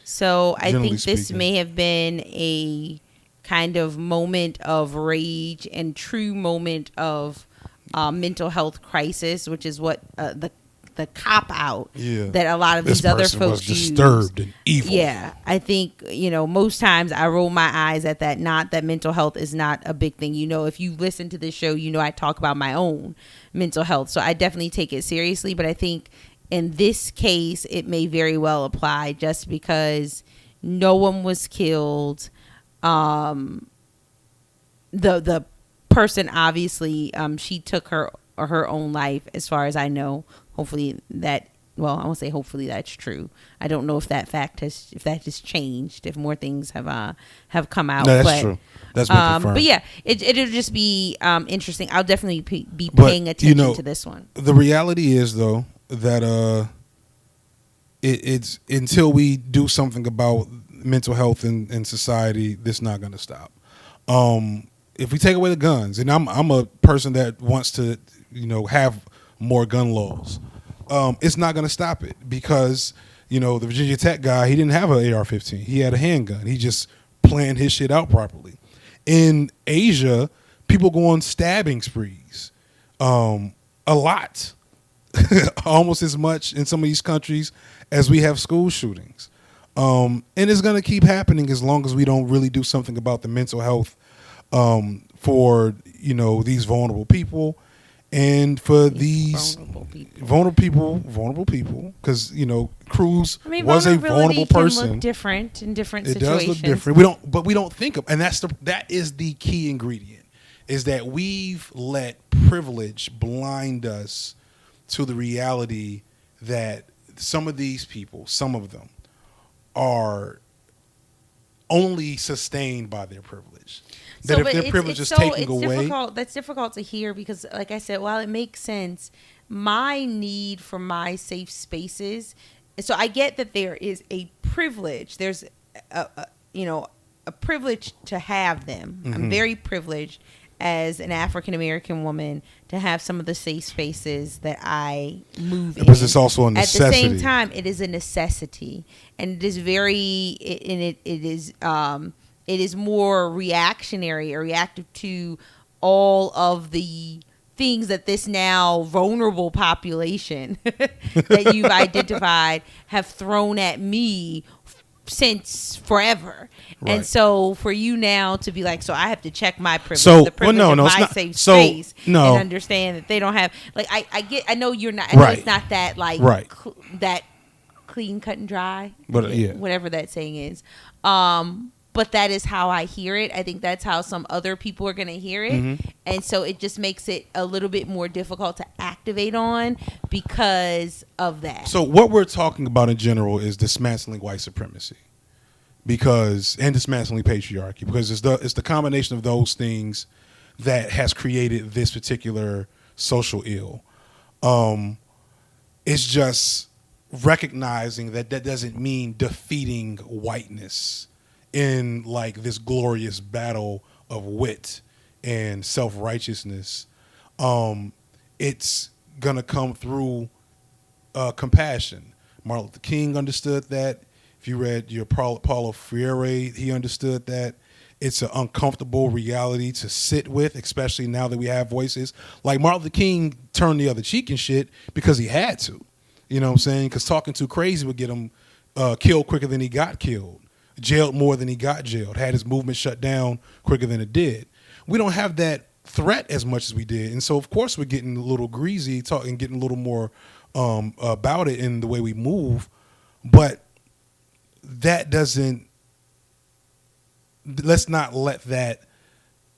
So I think this may have been a kind of moment of rage and true moment of mental health crisis, which is what the cop out that a lot of these other folks was disturbed and evil. Yeah, I think, you know, most times I roll my eyes at that. Not that mental health is not a big thing. You know, if you listen to this show, you know I talk about my own mental health, so I definitely take it seriously. But I think in this case, it may very well apply just because no one was killed. The person obviously she took her own life, as far as I know. Hopefully that, well, I won't say hopefully that's true. I don't know if that has changed, if more things have come out. No, that's true. That's been confirmed. But yeah, it'll just be interesting. I'll definitely be paying attention to this one. The reality is, though, that it's until we do something about mental health in society, this is not going to stop. If we take away the guns, and I'm a person that wants to, you know, have more gun laws, it's not going to stop it, because, you know, the Virginia Tech guy, he didn't have an AR-15. He had a handgun. He just planned his shit out properly. In Asia, people go on stabbing sprees, a lot, almost as much in some of these countries as we have school shootings. And it's going to keep happening as long as we don't really do something about the mental health for, you know, these vulnerable people. And for these vulnerable people, because, you know, Cruz was a vulnerable person. Can look different in different situations. It does look different. We don't think of, and that is the key ingredient, is that we've let privilege blind us to the reality that some of these people, some of them, are only sustained by their privilege. That if their privilege is taken away, that's difficult to hear, because, like I said, while it makes sense, my need for my safe spaces. So I get that there is a privilege. There's a privilege to have them. Mm-hmm. I'm very privileged as an African American woman to have some of the safe spaces that I move in. But it's also a necessity. At the same time, it is a necessity, and it is it is more reactionary or reactive to all of the things that this now vulnerable population that you've identified have thrown at me since forever. Right. And so for you now to be like, so I have to check my privilege, the privilege of my safe space, and understand that they don't have, like, I know you're not, I know it's not that, like, that clean, cut, and dry. But whatever that saying is. But that is how I hear it. I think that's how some other people are going to hear it. Mm-hmm. And so it just makes it a little bit more difficult to activate on because of that. So what we're talking about in general is dismantling white supremacy and dismantling patriarchy, because it's the combination of those things that has created this particular social ill. It's just recognizing that doesn't mean defeating whiteness in like this glorious battle of wit and self-righteousness. It's gonna come through compassion. Martin Luther King understood that. If you read your Paulo Freire, he understood that. It's an uncomfortable reality to sit with, especially now that we have voices. Like Martin Luther King turned the other cheek and shit because he had to. You know what I'm saying? Because talking too crazy would get him killed quicker than he got killed. Jailed more than he got jailed, had his movement shut down quicker than it did. We don't have that threat as much as we did. And so, of course, we're getting a little greasy, talking, getting a little more about it in the way we move. But that doesn't, let's not let that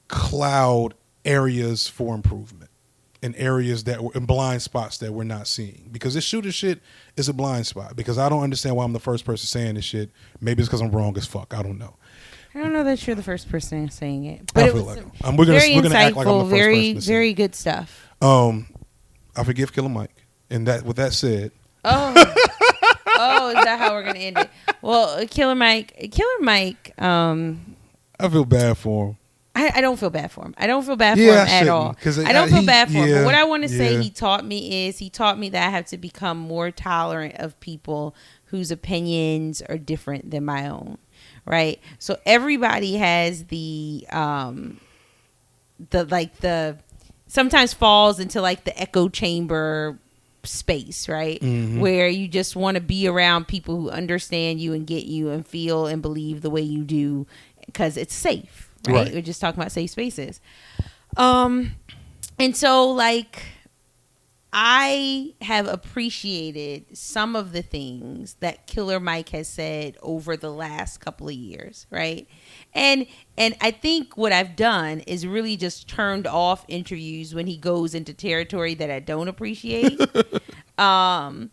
cloud areas for improvement and areas that were in blind spots that we're not seeing. Because this shooter shit is a blind spot. Because I don't understand why I'm the first person saying this shit. Maybe it's because I'm wrong as fuck. I don't know. I don't know that you're the first person saying it, but I feel like we're gonna act like I'm the first very, person. Very good stuff. I forgive Killer Mike, and that with that said, oh, is that how we're gonna end it? Well, Killer Mike. I feel bad for him. I don't feel bad for him. I don't feel bad for him at all. I don't feel bad for him. But what I want to say he taught me that I have to become more tolerant of people whose opinions are different than my own. Right. So everybody has the sometimes falls into like the echo chamber space, right? Mm-hmm. Where you just want to be around people who understand you and get you and feel and believe the way you do because it's safe. Right? We're just talking about safe spaces. And so like I have appreciated some of the things that Killer Mike has said over the last couple of years, right? And I think what I've done is really just turned off interviews when he goes into territory that I don't appreciate. And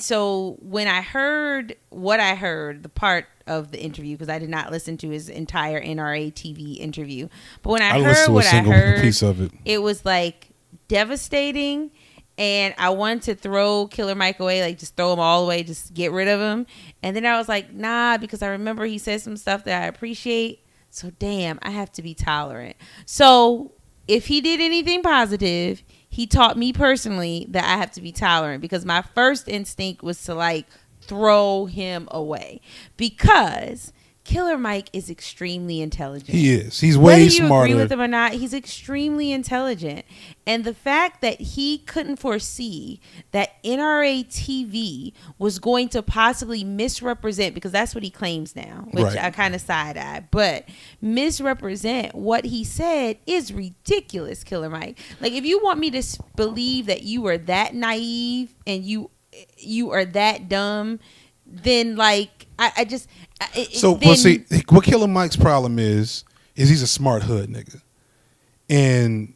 so when I heard the part of the interview, because I did not listen to his entire NRA TV interview, but when I heard what I heard, piece of it was like devastating. And I wanted to throw Killer Mike away, like just throw him all away, just get rid of him. And then I was like, nah, because I remember he said some stuff that I appreciate. So damn, I have to be tolerant. So if he did anything positive, he taught me personally that I have to be tolerant, because my first instinct was to like throw him away, because Killer Mike is extremely intelligent. He is. He's way smarter. Whether you agree with him or not, he's extremely intelligent. And the fact that he couldn't foresee that NRA TV was going to possibly misrepresent, because that's what he claims now, which I kind of side-eye, but misrepresent what he said is ridiculous, Killer Mike. Like, if you want me to believe that you are that naive and you are that dumb, then like, what Killer Mike's problem is he's a smart hood nigga, and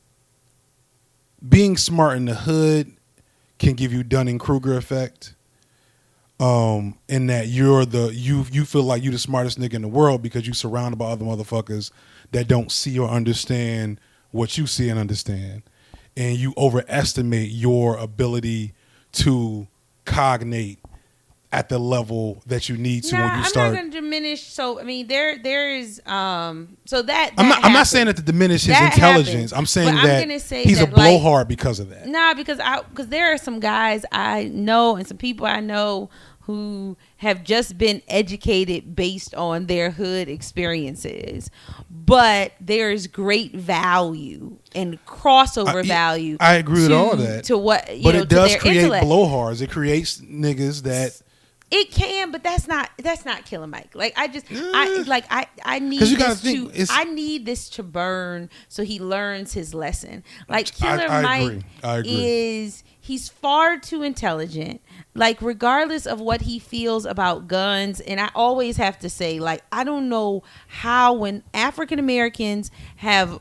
being smart in the hood can give you Dunning-Kruger effect. In that you feel like you're the smartest nigga in the world because you're surrounded by other motherfuckers that don't see or understand what you see and understand, and you overestimate your ability to cognate at the level that you need to when you start. I'm not going to diminish. So I mean, there is so that I'm not saying that to diminish his intelligence. Happened. I'm saying that he's a blowhard because of that. Nah, because there are some guys I know and some people I know who have just been educated based on their hood experiences, but there is great value and crossover value. I agree with all that. To what, but it does create blowhards. It creates niggas that It can, but that's not Killer Mike. Like I need I need this to burn so he learns his lesson. Like Killer Mike he's far too intelligent. Like regardless of what he feels about guns, and I always have to say, like, I don't know how when African Americans have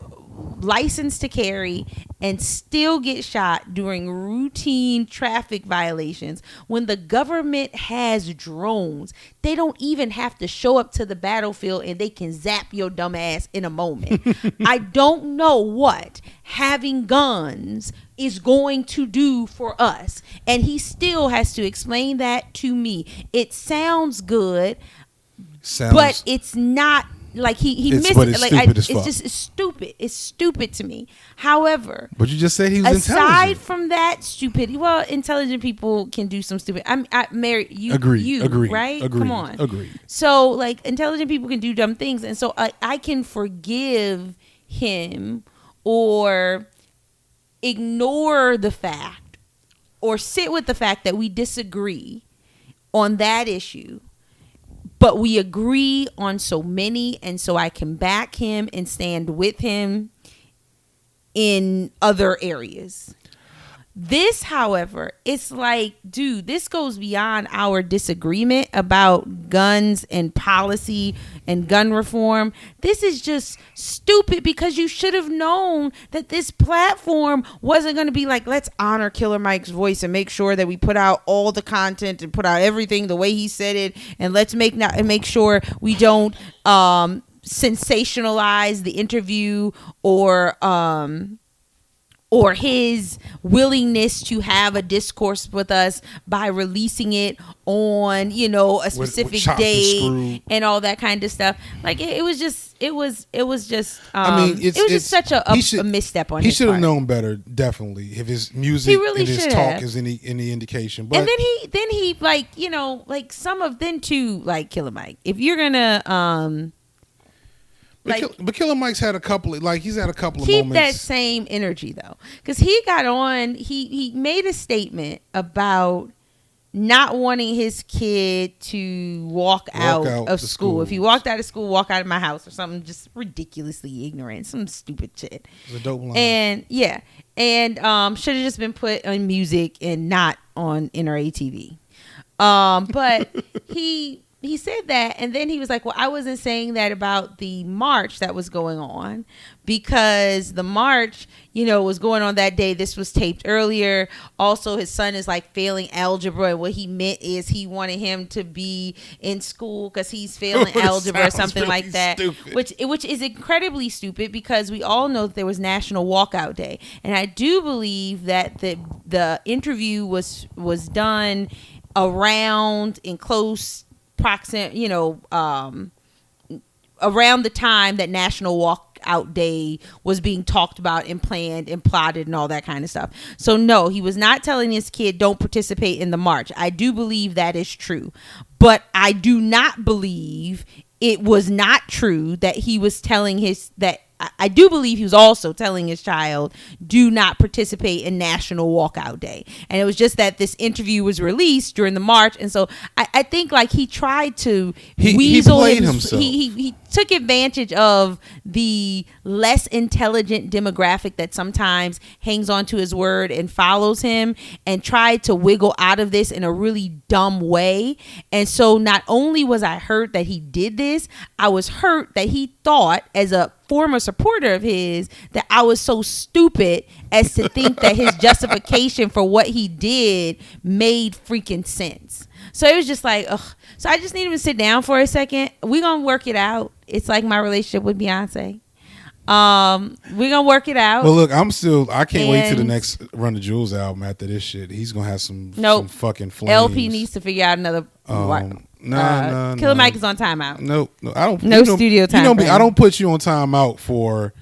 license to carry and still get shot during routine traffic violations, when the government has drones, they don't even have to show up to the battlefield and they can zap your dumb ass in a moment. I don't know what having guns is going to do for us, and he still has to explain that to me. It sounds good, but it's not. Like he missed it. Like it's stupid. It's stupid to me. However, but you just said he was aside intelligent. From that, stupid. Well, intelligent people can do some stupid. I marry you. Agree. Right? Agreed. Come on. Agreed. So like intelligent people can do dumb things, and so I can forgive him or ignore the fact or sit with the fact that we disagree on that issue. But we agree on so many, and so I can back him and stand with him in other areas. This, however, it's like, dude, this goes beyond our disagreement about guns and policy and gun reform. This is just stupid because you should have known that this platform wasn't going to be like, let's honor Killer Mike's voice and make sure that we put out all the content and put out everything the way he said it, and let's make sure we don't sensationalize the interview or his willingness to have a discourse with us by releasing it on, a specific day and all that kind of stuff. Like it was just such a misstep on his part. He should have known better, definitely, if his music and his talk is any indication. But and then he like some of them too, like Killer Mike. If you're gonna but Killer Mike's had a couple of moments. Keep that same energy though, because he got on. He made a statement about not wanting his kid to walk out of school. If he walked out of school, walk out of my house or something, just ridiculously ignorant, some stupid shit. It's a dope line. And should have just been put on music and not on NRA TV. But he said that, and then he was like, well, I wasn't saying that about the march that was going on, because the march, was going on that day. This was taped earlier. Also, his son is like failing algebra, and what he meant is he wanted him to be in school because he's failing algebra or something really like that, which is incredibly stupid, because we all know that there was National Walkout Day, and I do believe that the interview was done around in close proximity, around the time that National Walkout Day was being talked about and planned and plotted and all that kind of stuff. So no, he was not telling his kid don't participate in the march. I do believe that is true, but I do not believe it was not true that he was telling I do believe he was also telling his child, do not participate in National Walkout Day. And it was just that this interview was released during the march. And so I think like he tried to weasel himself. He took advantage of the less intelligent demographic that sometimes hangs on to his word and follows him, and tried to wiggle out of this in a really dumb way. And so not only was I hurt that he did this, I was hurt that he thought, as a former supporter of his, that I was so stupid as to think that his justification for what he did made freaking sense. So it was just like, ugh. So I just need him to sit down for a second. We're going to work it out. It's like my relationship with Beyonce. We're going to work it out. Well, look, I can't wait till the next Run the Jewels album after this shit. He's going to have some fucking flames. LP needs to figure out another... No. Killer Mike is on timeout. No, I don't. No studio time. I don't put you on timeout for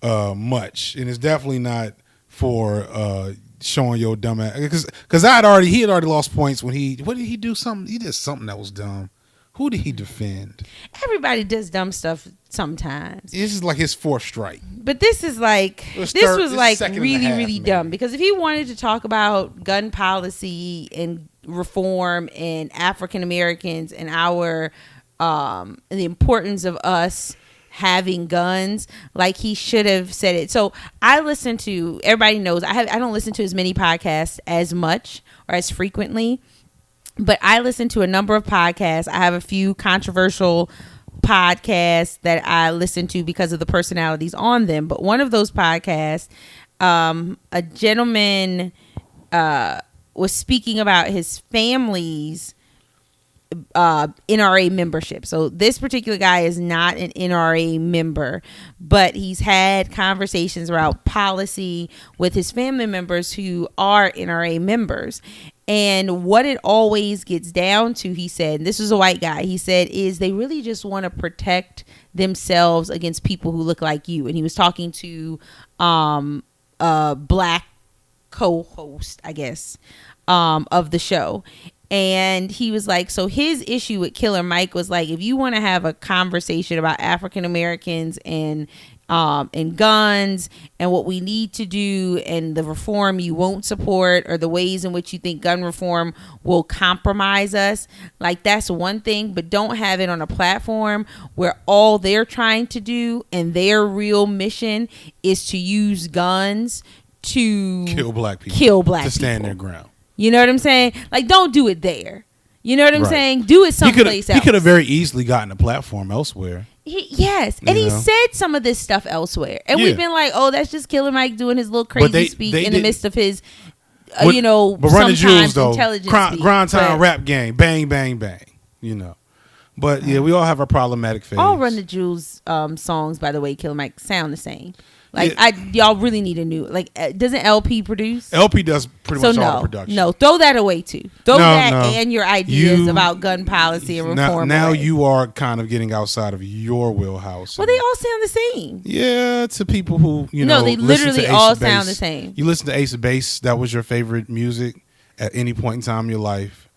much, and it's definitely not for showing your dumb ass. Because he had already lost points when what did he do? He did something that was dumb. Who did he defend? Everybody does dumb stuff sometimes. This is like his fourth strike. But this is like this was really really dumb, because if he wanted to talk about gun policy and reform and African Americans and our the importance of us having guns, like he should have said it. So I listen to, everybody knows I don't listen to as many podcasts as much or as frequently, but I listen to a number of podcasts. I have a few controversial podcasts that I listen to because of the personalities on them. But one of those podcasts, a gentleman was speaking about his family's NRA membership. So this particular guy is not an NRA member, but he's had conversations about policy with his family members who are NRA members. And what it always gets down to, he said, and this was a white guy, he said, is they really just want to protect themselves against people who look like you. And he was talking to a black co-host, I guess, of the show. And he was like, so his issue with Killer Mike was like, if you want to have a conversation about African Americans and guns and what we need to do and the reform you won't support or the ways in which you think gun reform will compromise us, like that's one thing, but don't have it on a platform where all they're trying to do and their real mission is to use guns to kill black people, to stand their ground. You know what I'm saying? Like, don't do it there. You know what I'm saying? Do it someplace else. He could have very easily gotten a platform elsewhere. Yes. And he said some of this stuff elsewhere. And we've been like, oh, that's just Killer Mike doing his little crazy speak in the midst of his, but Run the Jewels, though, intelligent grind time rap game, bang, bang, bang, you know. But, yeah, we all have our problematic phase. All Run the Jewels songs, by the way, Killer Mike, sound the same. Like, y'all really need a new, like, doesn't LP produce? LP does pretty much all the production. No, throw that away too. Throw that and your ideas about gun policy and reform. Now you are kind of getting outside of your wheelhouse. Well, they all sound the same. Yeah, to people who, No, they literally all sound the same. You listen to Ace of Base, that was your favorite music at any point in time in your life.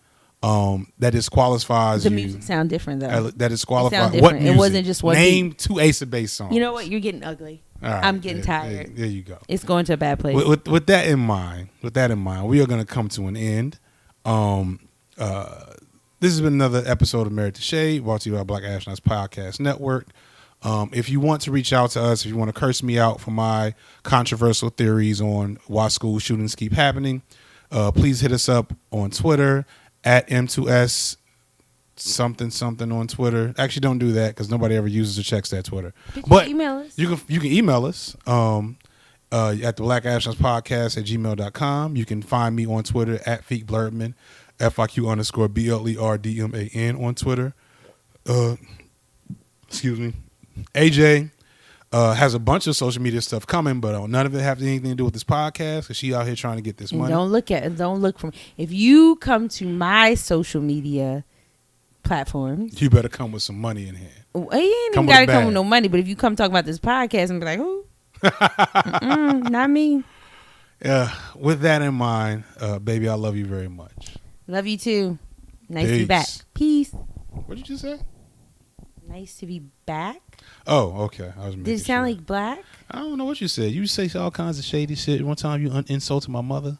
That disqualifies the music sound different, though. That disqualifies what music? It wasn't just one. Name two Ace of Base songs. You know what? You're getting ugly. Right, I'm getting tired. There you go. It's going to a bad place. With that in mind, we are going to come to an end. This has been another episode of Married to Shade, brought to you by Black Astronauts Podcast Network. If you want to reach out to us, if you want to curse me out for my controversial theories on why school shootings keep happening, please hit us up on Twitter at M2S something on Twitter. Actually, don't do that because nobody ever uses or checks that Twitter. But email us. You can email us at the Black Astronauts Podcast at gmail.com. You can find me on Twitter at Fiq Blerdman, FIQ_BLERDMAN on Twitter. Excuse me. AJ has a bunch of social media stuff coming, but none of it have anything to do with this podcast because she out here trying to get this money. Don't look from. If you come to my social media platforms, you better come with some money in hand. You ain't even gotta come with no money, but if you come talk about this podcast and be like, who? Not me. With that in mind, baby, I love you very much. Love you too. Nice to be back. Peace. What did you say? Nice to be back. Oh, okay. Did it sound like black? I don't know what you said. You say all kinds of shady shit. One time you insulted my mother.